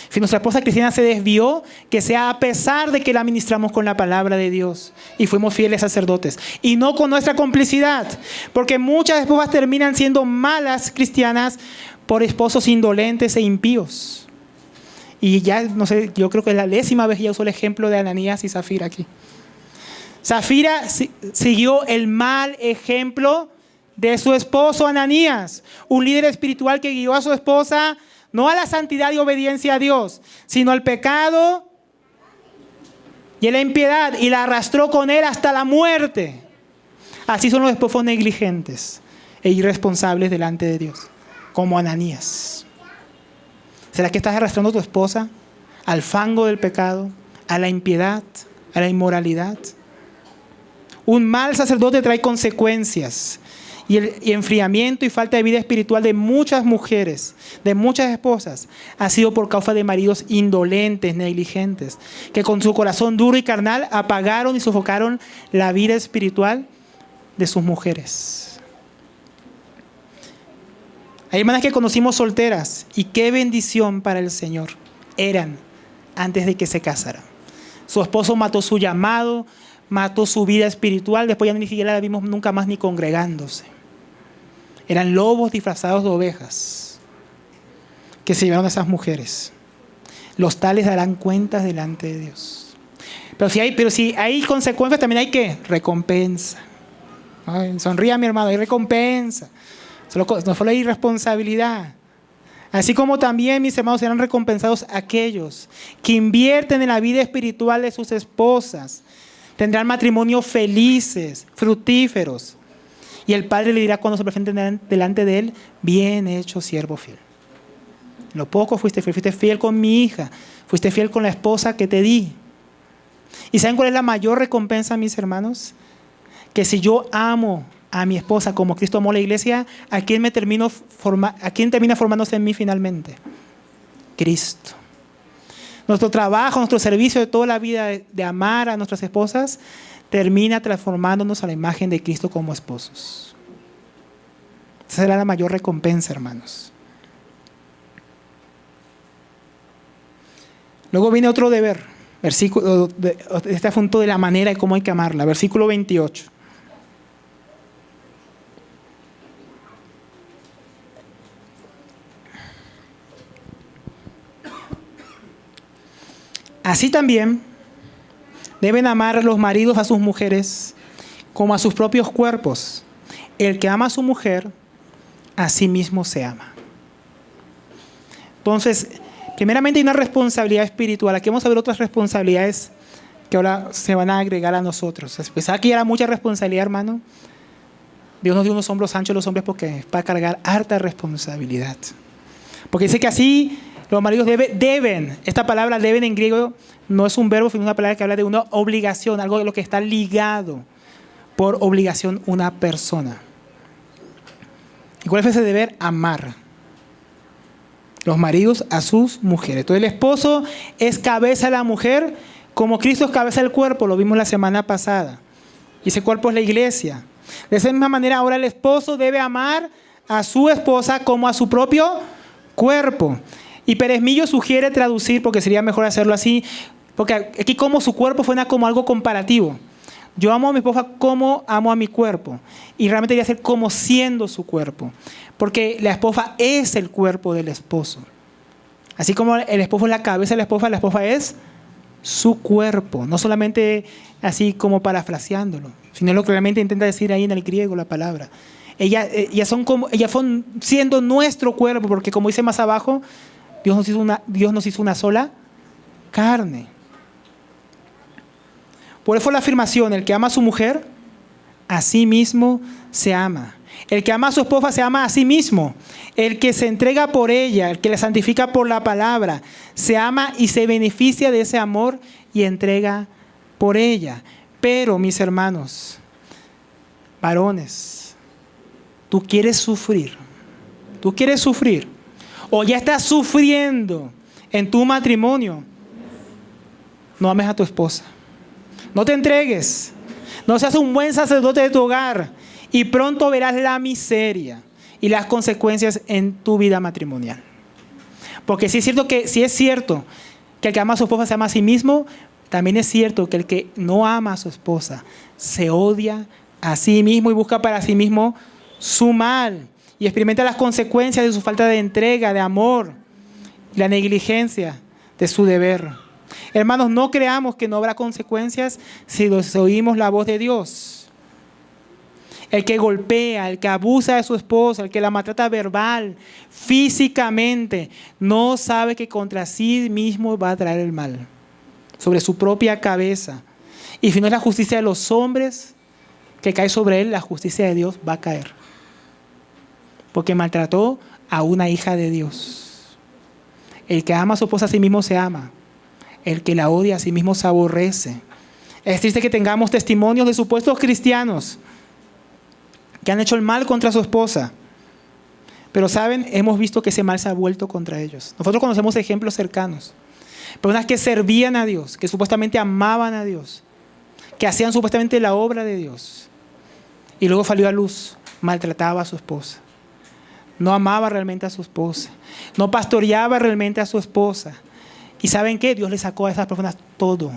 Si nuestra esposa cristiana se desvió, que sea a pesar de que la ministramos con la palabra de Dios y fuimos fieles sacerdotes. Y no con nuestra complicidad, porque muchas esposas terminan siendo malas cristianas por esposos indolentes e impíos. Y ya, no sé, yo creo que es la 10ª vez que ya uso el ejemplo de Ananías y Zafira aquí. Zafira siguió el mal ejemplo de su esposo Ananías, un líder espiritual que guió a su esposa no a la santidad y obediencia a Dios, sino al pecado y a la impiedad, y la arrastró con él hasta la muerte. Así son los esposos negligentes e irresponsables delante de Dios, como Ananías. ¿Será que estás arrastrando a tu esposa al fango del pecado, a la impiedad, a la inmoralidad? Un mal sacerdote trae consecuencias. y enfriamiento y falta de vida espiritual de muchas mujeres, de muchas esposas, ha sido por causa de maridos indolentes, negligentes, que con su corazón duro y carnal apagaron y sofocaron la vida espiritual de sus mujeres. Hay hermanas que conocimos solteras y qué bendición para el Señor eran antes de que se casaran. Su esposo mató su llamado, mató su vida espiritual, después ya ni siquiera la vimos nunca más ni congregándose. Eran lobos disfrazados de ovejas que se llevaron a esas mujeres. Los tales darán cuentas delante de Dios. Pero si hay consecuencias, también hay ¿qué? Recompensa. Ay, sonría mi hermano, hay recompensa. No solo hay responsabilidad. Así como también, mis hermanos, serán recompensados aquellos que invierten en la vida espiritual de sus esposas. Tendrán matrimonios felices, fructíferos. Y el Padre le dirá cuando se presenten delante de él: bien hecho, siervo fiel. En lo poco fuiste fiel con mi hija, fuiste fiel con la esposa que te di. ¿Y saben cuál es la mayor recompensa, mis hermanos? Que si yo amo a mi esposa como Cristo amó a la iglesia, ¿a quién termina formándose en mí finalmente? Cristo. Nuestro trabajo, nuestro servicio de toda la vida de amar a nuestras esposas termina transformándonos a la imagen de Cristo como esposos. Esa será la mayor recompensa, hermanos. Luego viene otro deber, versículo de este asunto de la manera y cómo hay que amarla. Versículo 28. Así también deben amar los maridos a sus mujeres como a sus propios cuerpos. El que ama a su mujer, a sí mismo se ama. Entonces, primeramente hay una responsabilidad espiritual. Aquí vamos a ver otras responsabilidades que ahora se van a agregar a nosotros. Pensaba que era mucha responsabilidad, hermano. Dios nos dio unos hombros anchos a los hombres porque es para cargar harta responsabilidad. Porque dice que así los maridos deben. Esta palabra deben en griego no es un verbo, sino una palabra que habla de una obligación, algo de lo que está ligado por obligación una persona. ¿Y cuál es ese deber? Amar. Los maridos a sus mujeres. Entonces el esposo es cabeza de la mujer, como Cristo es cabeza del cuerpo, lo vimos la semana pasada. Y ese cuerpo es la iglesia. De esa misma manera ahora el esposo debe amar a su esposa como a su propio cuerpo. Y Pérez Millo sugiere traducir, porque sería mejor hacerlo así, porque aquí como su cuerpo suena como algo comparativo. Yo amo a mi esposa como amo a mi cuerpo. Y realmente debería ser como siendo su cuerpo. Porque la esposa es el cuerpo del esposo. Así como el esposo es la cabeza de la esposa es su cuerpo. No solamente así como parafraseándolo, sino lo que realmente intenta decir ahí en el griego la palabra. Ellas son siendo nuestro cuerpo, porque como dice más abajo, Dios nos hizo una sola carne. Por eso la afirmación: el que ama a su mujer, a sí mismo se ama. El que ama a su esposa se ama a sí mismo. El que se entrega por ella, el que la santifica por la palabra, se ama y se beneficia de ese amor y entrega por ella. Pero, mis hermanos, varones, tú quieres sufrir, o ya estás sufriendo en tu matrimonio, no ames a tu esposa. No te entregues. No seas un buen sacerdote de tu hogar. Y pronto verás la miseria y las consecuencias en tu vida matrimonial. Porque si es cierto que el que ama a su esposa se ama a sí mismo, también es cierto que el que no ama a su esposa se odia a sí mismo y busca para sí mismo su mal. Y experimenta las consecuencias de su falta de entrega, de amor y la negligencia de su deber. Hermanos, no creamos que no habrá consecuencias si oímos la voz de Dios. El que golpea, el que abusa de su esposa, el que la maltrata verbal, físicamente, no sabe que contra sí mismo va a traer el mal sobre su propia cabeza. Y si no es la justicia de los hombres que cae sobre él, la justicia de Dios va a caer. Porque maltrató a una hija de Dios. El que ama a su esposa a sí mismo se ama. El que la odia a sí mismo se aborrece. Es triste que tengamos testimonios de supuestos cristianos que han hecho el mal contra su esposa. Pero saben, hemos visto que ese mal se ha vuelto contra ellos. Nosotros conocemos ejemplos cercanos. Personas que servían a Dios, que supuestamente amaban a Dios, que hacían supuestamente la obra de Dios. Y luego salió a luz, maltrataba a su esposa. No amaba realmente a su esposa. No pastoreaba realmente a su esposa. ¿Y saben qué? Dios le sacó a esas personas todo.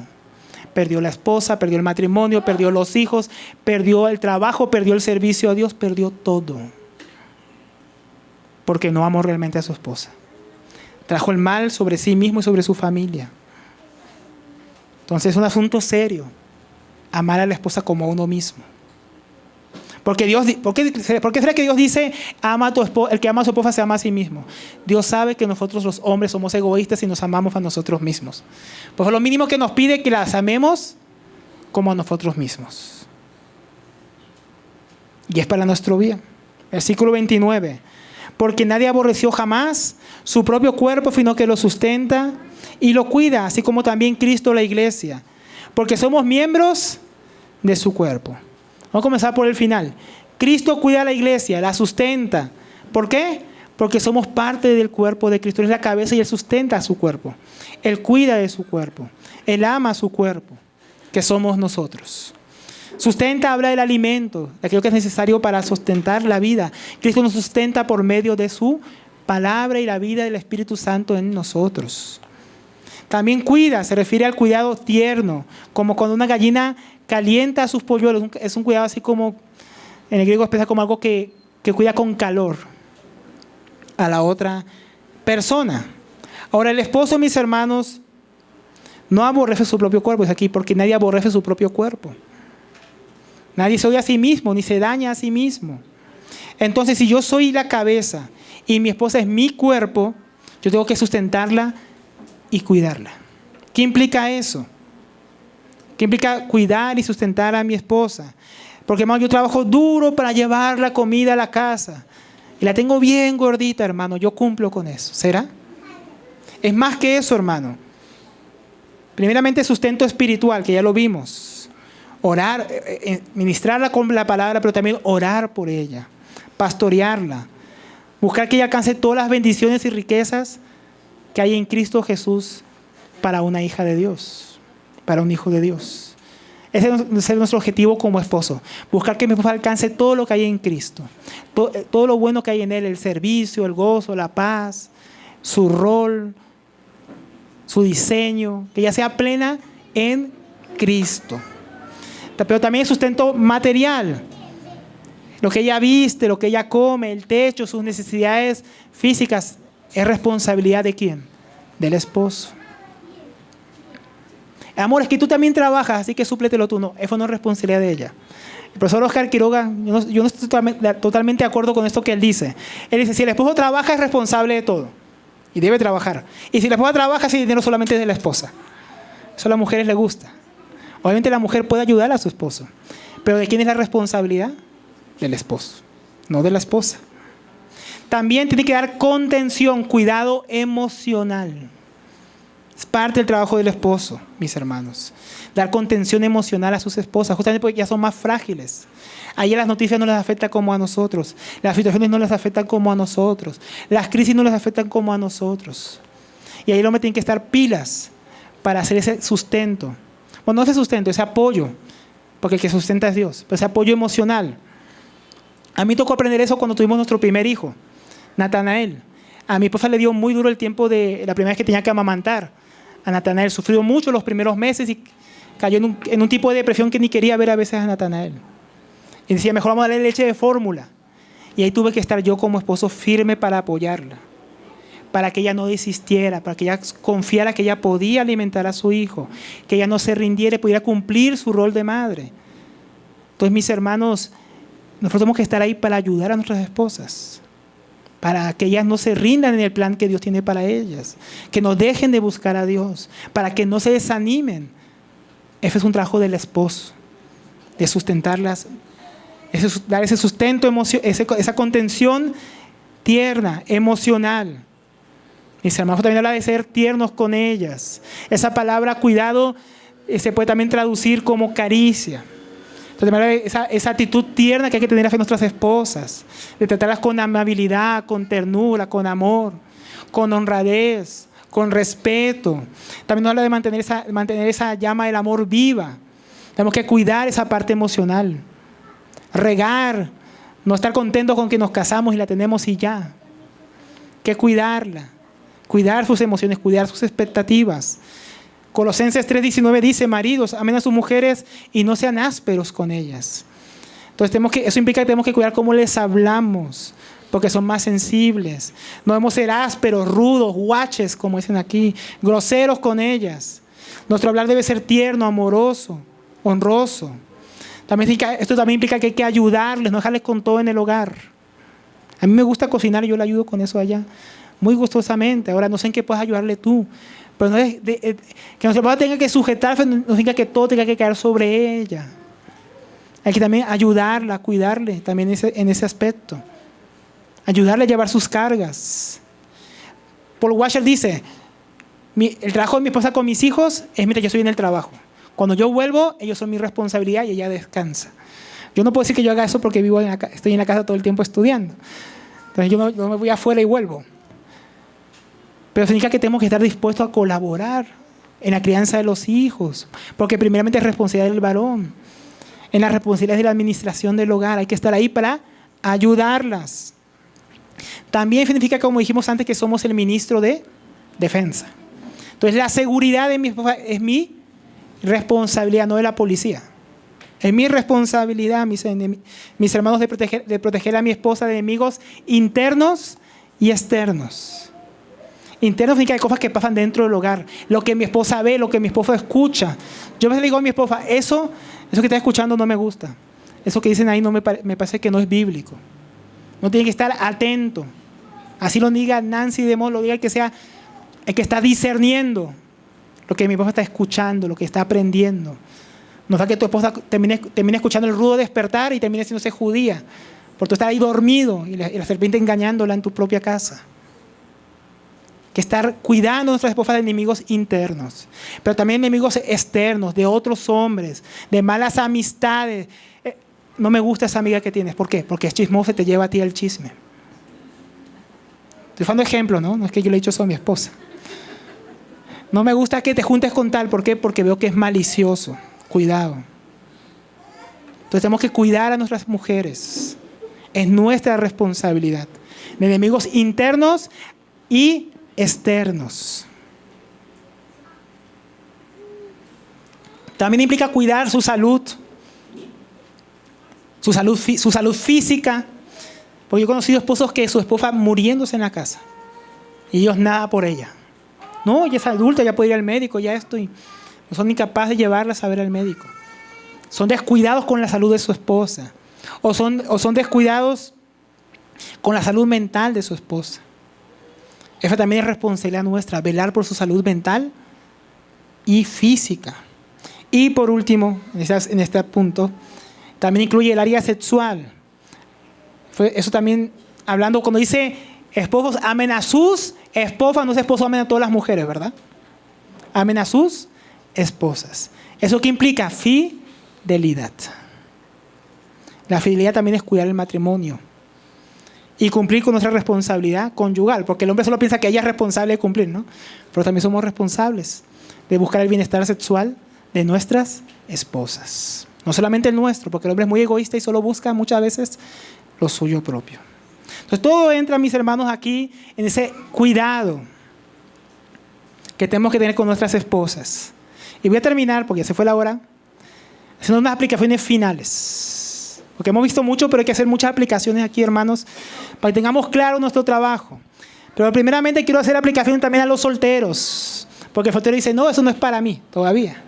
Perdió la esposa, perdió el matrimonio, perdió los hijos, perdió el trabajo, perdió el servicio a Dios, perdió todo. Porque no amó realmente a su esposa. Trajo el mal sobre sí mismo y sobre su familia. Entonces es un asunto serio. Amar a la esposa como a uno mismo. ¿Por qué será que Dios dice, ama a tu esposa, el que ama a su esposa se ama a sí mismo? Dios sabe que nosotros los hombres somos egoístas y nos amamos a nosotros mismos. Pues lo mínimo que nos pide es que las amemos como a nosotros mismos. Y es para nuestro bien. Versículo 29. Porque nadie aborreció jamás su propio cuerpo, sino que lo sustenta y lo cuida, así como también Cristo la iglesia. Porque somos miembros de su cuerpo. Vamos a comenzar por el final. Cristo cuida a la iglesia, la sustenta. ¿Por qué? Porque somos parte del cuerpo de Cristo. Él es la cabeza y Él sustenta a su cuerpo. Él cuida de su cuerpo. Él ama a su cuerpo, que somos nosotros. Sustenta habla del alimento, de aquello que es necesario para sustentar la vida. Cristo nos sustenta por medio de su palabra y la vida del Espíritu Santo en nosotros. También cuida, se refiere al cuidado tierno, como cuando una gallina calienta a sus polluelos. Es un cuidado así como, en el griego expresa como algo que cuida con calor a la otra persona. Ahora, el esposo, mis hermanos, no aborrece su propio cuerpo. Es aquí porque nadie aborrece su propio cuerpo. Nadie se odia a sí mismo, ni se daña a sí mismo. Entonces, si yo soy la cabeza y mi esposa es mi cuerpo, yo tengo que sustentarla y cuidarla. ¿Qué implica eso? ¿Qué implica cuidar y sustentar a mi esposa? Porque, hermano, yo trabajo duro para llevar la comida a la casa. Y la tengo bien gordita, hermano. Yo cumplo con eso. ¿Será? Es más que eso, hermano. Primeramente, sustento espiritual, que ya lo vimos. Orar, ministrarla con la palabra, pero también orar por ella. Pastorearla. Buscar que ella alcance todas las bendiciones y riquezas que hay en Cristo Jesús para una hija de Dios, para un hijo de Dios. Ese es nuestro objetivo como esposo. Buscar que mi esposa alcance todo lo que hay en Cristo. Todo lo bueno que hay en Él, el servicio, el gozo, la paz, su rol, su diseño, que ella sea plena en Cristo. Pero también el sustento material. Lo que ella viste, lo que ella come, el techo, sus necesidades físicas, ¿es responsabilidad de quién? Del esposo. Amor, es que tú también trabajas, así que súpletelo tú. No, eso no es responsabilidad de ella. El profesor Oscar Quiroga, yo no estoy totalmente de acuerdo con esto que él dice. Él dice, si el esposo trabaja es responsable de todo. Y debe trabajar. Y si la esposa trabaja, ese dinero solamente es de la esposa. Eso a las mujeres les gusta. Obviamente la mujer puede ayudar a su esposo. Pero ¿de quién es la responsabilidad? Del esposo, no de la esposa. También tiene que dar contención, cuidado emocional. Es parte del trabajo del esposo, mis hermanos. Dar contención emocional a sus esposas, justamente porque ya son más frágiles. A ellas las noticias no les afectan como a nosotros. Las situaciones no les afectan como a nosotros. Las crisis no les afectan como a nosotros. Y ahí el hombre tiene que estar pilas para hacer ese sustento. Bueno, no ese sustento, ese apoyo. Porque el que sustenta es Dios. Pero ese apoyo emocional. A mí tocó aprender eso cuando tuvimos nuestro primer hijo, Natanael. A mi esposa le dio muy duro el tiempo de la primera vez que tenía que amamantar a Natanael. Sufrió mucho los primeros meses y cayó en un tipo de depresión que ni quería ver a veces a Natanael. Y decía, mejor vamos a darle leche de fórmula. Y ahí tuve que estar yo como esposo firme para apoyarla, para que ella no desistiera, para que ella confiara que ella podía alimentar a su hijo, que ella no se rindiera y pudiera cumplir su rol de madre. Entonces, mis hermanos, nosotros tenemos que estar ahí para ayudar a nuestras esposas, para que ellas no se rindan en el plan que Dios tiene para ellas, que no dejen de buscar a Dios, para que no se desanimen. Ese es un trabajo del esposo, de sustentarlas, dar ese sustento, esa contención tierna, emocional. Mis hermanos también habla de ser tiernos con ellas. Esa palabra cuidado se puede también traducir como caricia. Entonces, también habla de esa actitud tierna que hay que tener hacia nuestras esposas, de tratarlas con amabilidad, con ternura, con amor, con honradez, con respeto. También nos habla de mantener esa llama del amor viva. Tenemos que cuidar esa parte emocional. Regar, no estar contentos con que nos casamos y la tenemos y ya. Que cuidarla, cuidar sus emociones, cuidar sus expectativas. Colosenses 3:19 dice: maridos, amen a sus mujeres y no sean ásperos con ellas. Entonces eso implica que tenemos que cuidar cómo les hablamos, porque son más sensibles. No debemos ser ásperos, rudos, guaches, como dicen aquí, groseros con ellas. Nuestro hablar debe ser tierno, amoroso, honroso. Esto también implica que hay que ayudarles, no dejarles con todo en el hogar. A mí me gusta cocinar y yo le ayudo con eso allá, muy gustosamente. Ahora no sé en qué puedes ayudarle tú, pero no es que nuestra esposa tenga que sujetarse, no significa que todo tenga que caer sobre ella. Hay que también ayudarla, cuidarle también en ese aspecto. Ayudarle a llevar sus cargas. Paul Washer dice: el trabajo de mi esposa con mis hijos es mientras yo estoy en el trabajo. Cuando yo vuelvo, ellos son mi responsabilidad y ella descansa. Yo no puedo decir que yo haga eso porque estoy en la casa todo el tiempo estudiando. Entonces yo me voy afuera y vuelvo. Pero significa que tenemos que estar dispuestos a colaborar en la crianza de los hijos, porque primeramente es responsabilidad del varón. En la responsabilidad de la administración del hogar hay que estar ahí para ayudarlas. También significa, como dijimos antes, que somos el ministro de defensa. Entonces la seguridad de mi esposa es mi responsabilidad, no de la policía. Es mi responsabilidad, mis hermanos, de proteger a mi esposa de enemigos internos y externos. Internos significa que hay cosas que pasan dentro del hogar. Lo que mi esposa ve, lo que mi esposa escucha. Yo a veces le digo a mi esposa: eso que está escuchando no me gusta. Eso que dicen ahí me parece que no es bíblico. No tiene que estar atento. Así lo diga Nancy de Moss, lo diga el que sea, el que está discerniendo lo que mi esposa está escuchando, lo que está aprendiendo. No sea que tu esposa termine escuchando el rudo despertar y termine siéndose judía, por tú estar ahí dormido y la serpiente engañándola en tu propia casa. Que estar cuidando a nuestras esposas de enemigos internos, pero también enemigos externos, de otros hombres, de malas amistades. No me gusta esa amiga que tienes. ¿Por qué? Porque es chismoso y te lleva a ti el chisme. Estoy dando ejemplo, ¿no? No es que yo le he dicho eso a mi esposa. No me gusta que te juntes con tal. ¿Por qué? Porque veo que es malicioso. Cuidado. Entonces tenemos que cuidar a nuestras mujeres. Es nuestra responsabilidad. De enemigos internos y externos. También implica cuidar su salud. Su salud física. Porque yo he conocido esposos que su esposa muriéndose en la casa y ellos nada por ella. No, ya es adulta, ya puede ir al médico, ya estoy. No son incapaces de llevarla a ver al médico. Son descuidados con la salud de su esposa. O son descuidados con la salud mental de su esposa. Esa también es responsabilidad nuestra, velar por su salud mental y física. Y por último, en este punto, también incluye el área sexual. Eso también, hablando, cuando dice esposos amen a sus esposas, no es esposos amen a todas las mujeres, ¿verdad? Amen a sus esposas. ¿Eso qué implica? Fidelidad. La fidelidad también es cuidar el matrimonio y cumplir con nuestra responsabilidad conyugal, porque el hombre solo piensa que ella es responsable de cumplir, ¿no? Pero también somos responsables de buscar el bienestar sexual de nuestras esposas. No solamente el nuestro, porque el hombre es muy egoísta y solo busca muchas veces lo suyo propio. Entonces todo entra, mis hermanos, aquí en ese cuidado que tenemos que tener con nuestras esposas. Y voy a terminar, porque ya se fue la hora, haciendo unas aplicaciones finales. Porque hemos visto mucho, pero hay que hacer muchas aplicaciones aquí, hermanos, para que tengamos claro nuestro trabajo. Pero primeramente quiero hacer aplicación también a los solteros, porque el soltero dice: no, eso no es para mí todavía.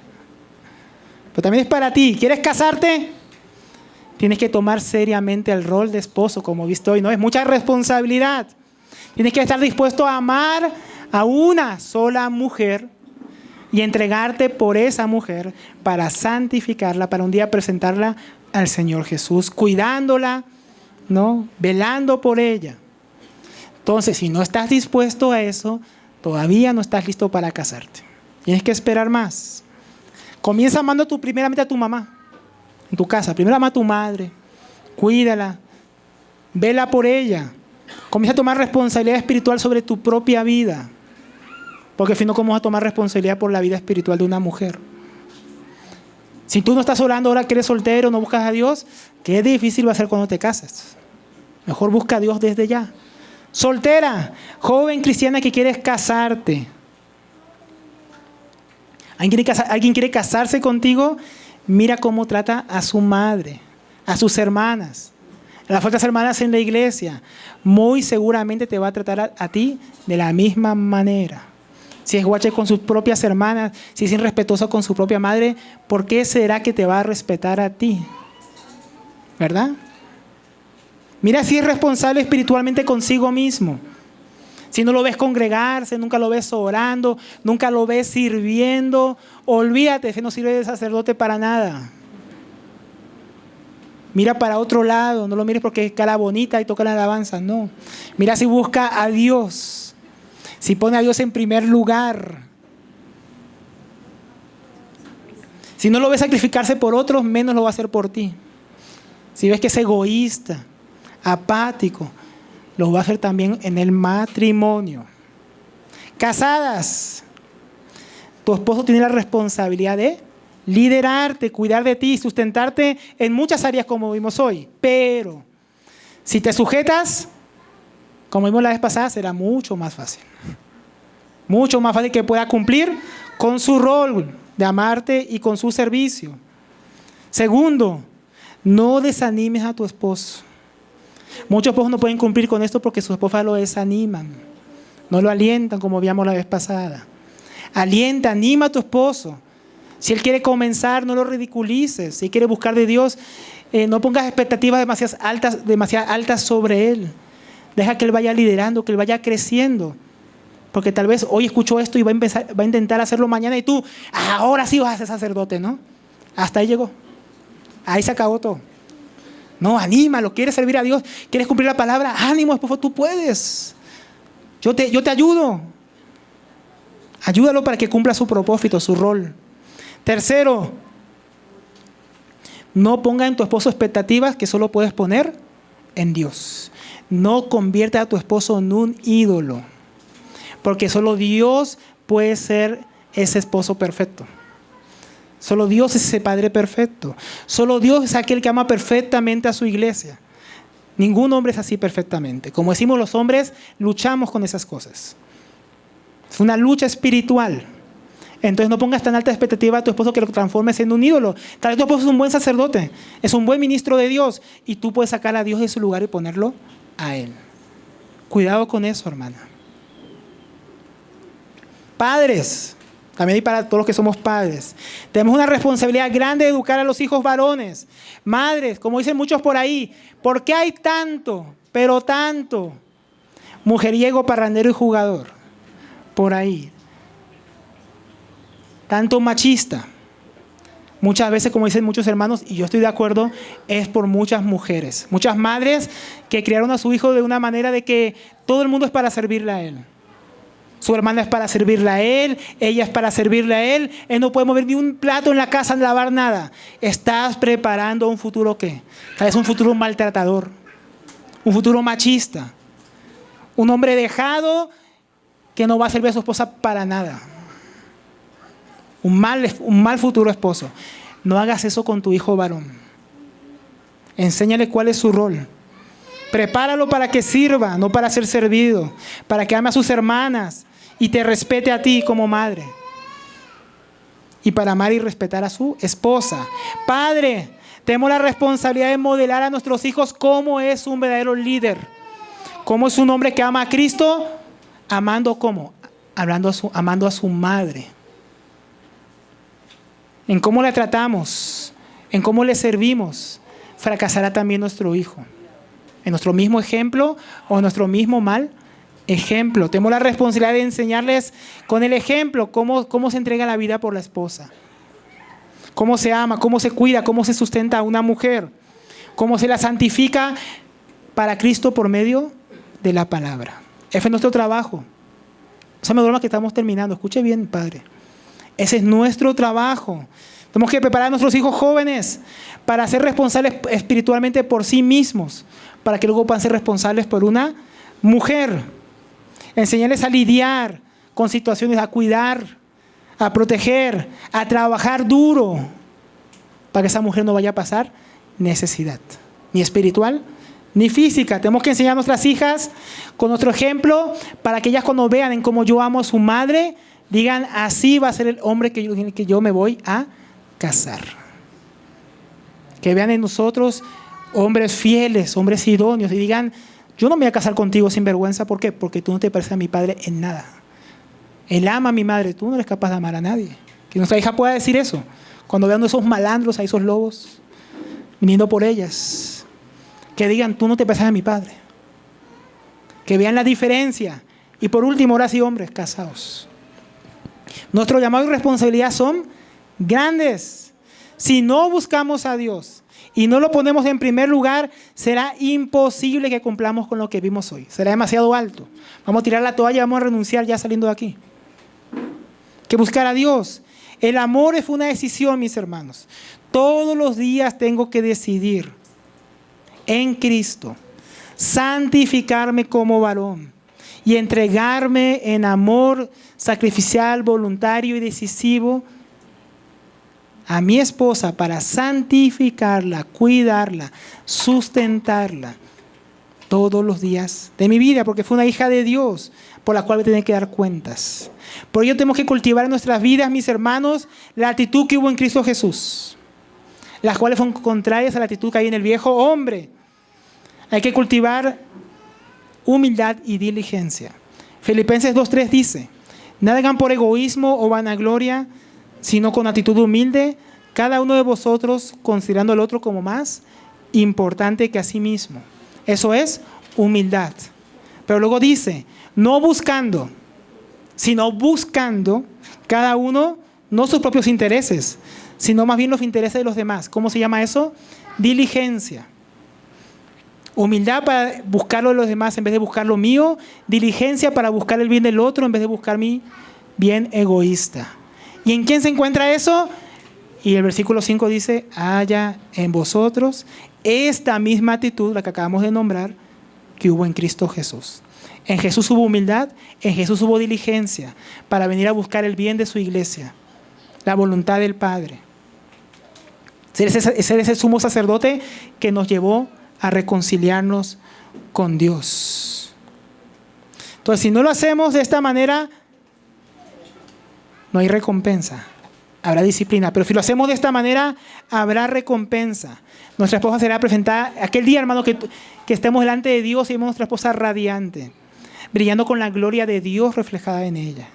Pero también es para ti. ¿Quieres casarte? Tienes que tomar seriamente el rol de esposo, como he visto hoy, ¿no? Es mucha responsabilidad. Tienes que estar dispuesto a amar a una sola mujer y entregarte por esa mujer para santificarla, para un día presentarla al Señor Jesús, cuidándola, ¿no? Velando por ella. Entonces, si no estás dispuesto a eso, todavía no estás listo para casarte. Tienes que esperar más. Comienza amando primeramente a tu mamá. en tu casa. Primero ama a tu madre, cuídala, vela por ella. Comienza a tomar responsabilidad espiritual sobre tu propia vida. Porque al fin no, ¿cómo vas a tomar responsabilidad por la vida espiritual de una mujer? Si tú no estás orando ahora que eres soltero, no buscas a Dios, qué difícil va a ser cuando te cases. Mejor busca a Dios desde ya. Soltera, joven cristiana que quieres casarte. ¿Alguien quiere casarse contigo? Mira cómo trata a su madre, a sus hermanas. Las otras hermanas en la iglesia, muy seguramente te va a tratar a ti de la misma manera. Si es guache con sus propias hermanas, si es irrespetuoso con su propia madre, ¿por qué será que te va a respetar a ti? ¿Verdad? Mira si es responsable espiritualmente consigo mismo. Si no lo ves congregarse, nunca lo ves orando, nunca lo ves sirviendo, olvídate, que no sirve de sacerdote para nada. Mira para otro lado, no lo mires porque es cara bonita y toca la alabanza, no. Mira si busca a Dios, si pone a Dios en primer lugar. Si no lo ves sacrificarse por otros, menos lo va a hacer por ti. Si ves que es egoísta, apático, lo va a hacer también en el matrimonio. Casadas, tu esposo tiene la responsabilidad de liderarte, cuidar de ti, sustentarte en muchas áreas como vimos hoy. Pero si te sujetas, como vimos la vez pasada, será mucho más fácil. Mucho más fácil que pueda cumplir con su rol de amarte y con su servicio. Segundo, no desanimes a tu esposo. Muchos esposos no pueden cumplir con esto porque sus esposas lo desaniman. No lo alientan como vimos la vez pasada. Alienta, anima a tu esposo. Si él quiere comenzar, no lo ridiculices. Si quiere buscar de Dios, no pongas expectativas demasiado altas sobre él. Deja que él vaya liderando, que él vaya creciendo. Porque tal vez hoy escuchó esto y va a intentar hacerlo mañana y tú, ahora sí vas a ser sacerdote, ¿no? Hasta ahí llegó. Ahí se acabó todo. No, anímalo, quieres servir a Dios, quieres cumplir la palabra, ánimo, esposo, tú puedes. Yo te ayudo. Ayúdalo para que cumpla su propósito, su rol. Tercero, no ponga en tu esposo expectativas que solo puedes poner en Dios. No convierta a tu esposo en un ídolo, porque solo Dios puede ser ese esposo perfecto. Solo Dios es ese padre perfecto. Solo Dios es aquel que ama perfectamente a su iglesia. Ningún hombre es así perfectamente. Como decimos los hombres, luchamos con esas cosas. Es una lucha espiritual. Entonces no pongas tan alta expectativa a tu esposo que lo transformes en un ídolo. Tal vez tu esposo es un buen sacerdote, es un buen ministro de Dios y tú puedes sacar a Dios de su lugar y ponerlo a Él. Cuidado con eso, hermana. Padres, también y para todos los que somos padres, tenemos una responsabilidad grande de educar a los hijos varones. Madres, como dicen muchos por ahí, ¿por qué hay tanto, pero tanto mujeriego, parrandero y jugador por ahí? Tanto machista. Muchas veces, como dicen muchos hermanos, y yo estoy de acuerdo, es por muchas mujeres, muchas madres que criaron a su hijo de una manera de que todo el mundo es para servirle a él. Su hermana es para servirle a él, ella es para servirle a él. Él no puede mover ni un plato en la casa, ni lavar nada. Estás preparando un futuro ¿qué? Tal vez un futuro maltratador, un futuro machista, un hombre dejado que no va a servir a su esposa para nada. Un mal futuro esposo. No hagas eso con tu hijo varón. Enséñale cuál es su rol. Prepáralo para que sirva, no para ser servido. Para que ame a sus hermanas y te respete a ti como madre. Y para amar y respetar a su esposa. Padre, tenemos la responsabilidad de modelar a nuestros hijos cómo es un verdadero líder. Cómo es un hombre que ama a Cristo. Amando ¿cómo? Amando a su madre. En cómo la tratamos, en cómo le servimos, fracasará también nuestro hijo. En nuestro mismo ejemplo o en nuestro mismo mal ejemplo. Tenemos la responsabilidad de enseñarles con el ejemplo cómo se entrega la vida por la esposa. Cómo se ama, cómo se cuida, cómo se sustenta a una mujer. Cómo se la santifica para Cristo por medio de la palabra. Ese es nuestro trabajo. No se me duerma que estamos terminando. Escuche bien, Padre. Ese es nuestro trabajo. Tenemos que preparar a nuestros hijos jóvenes para ser responsables espiritualmente por sí mismos, para que luego puedan ser responsables por una mujer. Enseñarles a lidiar con situaciones, a cuidar, a proteger, a trabajar duro, para que esa mujer no vaya a pasar necesidad, ni espiritual, ni física. Tenemos que enseñar a nuestras hijas con nuestro ejemplo, para que ellas cuando vean en cómo yo amo a su madre, digan, así va a ser el hombre que yo me voy a casar. Que vean en nosotros hombres fieles, hombres idóneos, y digan, yo no me voy a casar contigo sin vergüenza. ¿Por qué? Porque tú no te pareces a mi padre en nada. Él ama a mi madre, tú no eres capaz de amar a nadie. Que nuestra hija pueda decir eso, cuando vean a esos malandros, a esos lobos, viniendo por ellas. Que digan, tú no te pareces a mi padre. Que vean la diferencia. Y por último, ahora sí, hombres, casados. Nuestro llamado y responsabilidad son grandes. Si no buscamos a Dios y no lo ponemos en primer lugar, será imposible que cumplamos con lo que vimos hoy. Será demasiado alto. Vamos a tirar la toalla y vamos a renunciar ya saliendo de aquí. Que buscar a Dios. El amor es una decisión, mis hermanos. Todos los días tengo que decidir en Cristo santificarme como varón y entregarme en amor sacrificial, voluntario y decisivo a mi esposa para santificarla, cuidarla, sustentarla todos los días de mi vida, porque fue una hija de Dios por la cual voy a tener que dar cuentas. Por ello tenemos que cultivar en nuestras vidas, mis hermanos, la actitud que hubo en Cristo Jesús, las cuales fueron contrarias a la actitud que hay en el viejo hombre. Hay que cultivar humildad y diligencia. Filipenses 2:3 dice, nada hagan por egoísmo o vanagloria, sino con actitud humilde, cada uno de vosotros considerando al otro como más importante que a sí mismo. Eso es humildad. Pero luego dice, no buscando, sino buscando cada uno, no sus propios intereses, sino más bien los intereses de los demás. ¿Cómo se llama eso? Diligencia. Humildad para buscar lo de los demás en vez de buscar lo mío. Diligencia para buscar el bien del otro en vez de buscar mi bien egoísta. ¿Y en quién se encuentra eso? Y el versículo 5 dice, haya en vosotros esta misma actitud, la que acabamos de nombrar, que hubo en Cristo Jesús. En Jesús hubo humildad, en Jesús hubo diligencia para venir a buscar el bien de su iglesia, la voluntad del Padre. Ser ese sumo sacerdote que nos llevó a reconciliarnos con Dios. Entonces, si no lo hacemos de esta manera, no hay recompensa. Habrá disciplina, pero si lo hacemos de esta manera, habrá recompensa. Nuestra esposa será presentada aquel día, hermano, que estemos delante de Dios y vemos nuestra esposa radiante, brillando con la gloria de Dios reflejada en ella,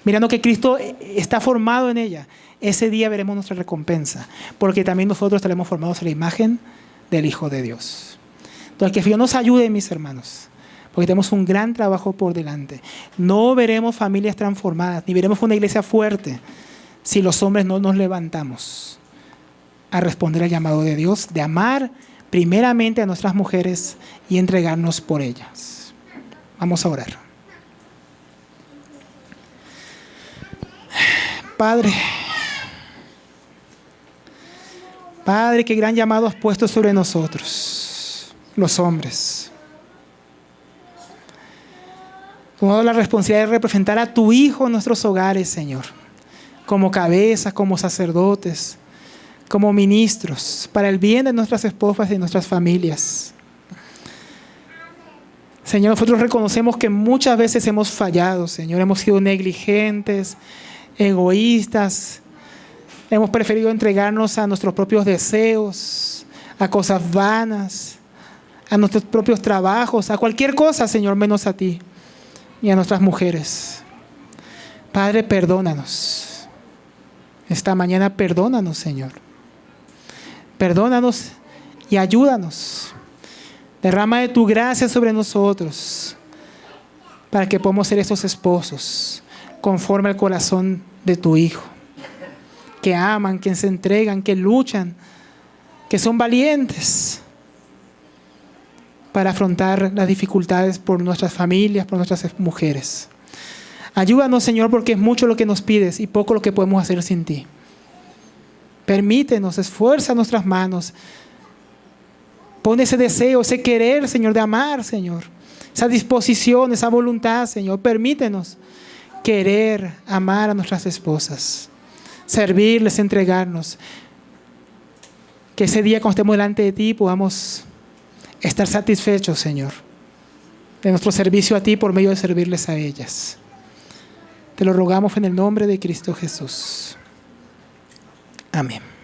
mirando que Cristo está formado en ella. Ese día veremos nuestra recompensa, porque también nosotros estaremos formados a la imagen del Hijo de Dios. Entonces, que Dios nos ayude, mis hermanos, porque tenemos un gran trabajo por delante. No veremos familias transformadas, ni veremos una iglesia fuerte, si los hombres no nos levantamos a responder al llamado de Dios, de amar primeramente a nuestras mujeres y entregarnos por ellas. Vamos a orar. Padre, qué gran llamado has puesto sobre nosotros, los hombres. Tú nos has dado la responsabilidad de representar a tu Hijo en nuestros hogares, Señor, como cabezas, como sacerdotes, como ministros, para el bien de nuestras esposas y de nuestras familias. Señor, nosotros reconocemos que muchas veces hemos fallado, Señor, hemos sido negligentes, egoístas, hemos preferido entregarnos a nuestros propios deseos, a cosas vanas, a nuestros propios trabajos, a cualquier cosa, Señor, menos a ti y a nuestras mujeres. Padre, perdónanos. Esta mañana perdónanos, Señor. Perdónanos y ayúdanos. Derrama de tu gracia sobre nosotros para que podamos ser estos esposos conforme al corazón de tu Hijo, que aman, que se entregan, que luchan, que son valientes para afrontar las dificultades por nuestras familias, por nuestras mujeres. Ayúdanos, Señor, porque es mucho lo que nos pides y poco lo que podemos hacer sin ti. Permítenos, esfuerza nuestras manos. Pon ese deseo, ese querer, Señor, de amar, Señor. Esa disposición, esa voluntad, Señor. Permítenos querer amar a nuestras esposas. Servirles, entregarnos. Que ese día cuando estemos delante de ti podamos estar satisfechos, Señor, de nuestro servicio a ti por medio de servirles a ellas. Te lo rogamos en el nombre de Cristo Jesús. Amén.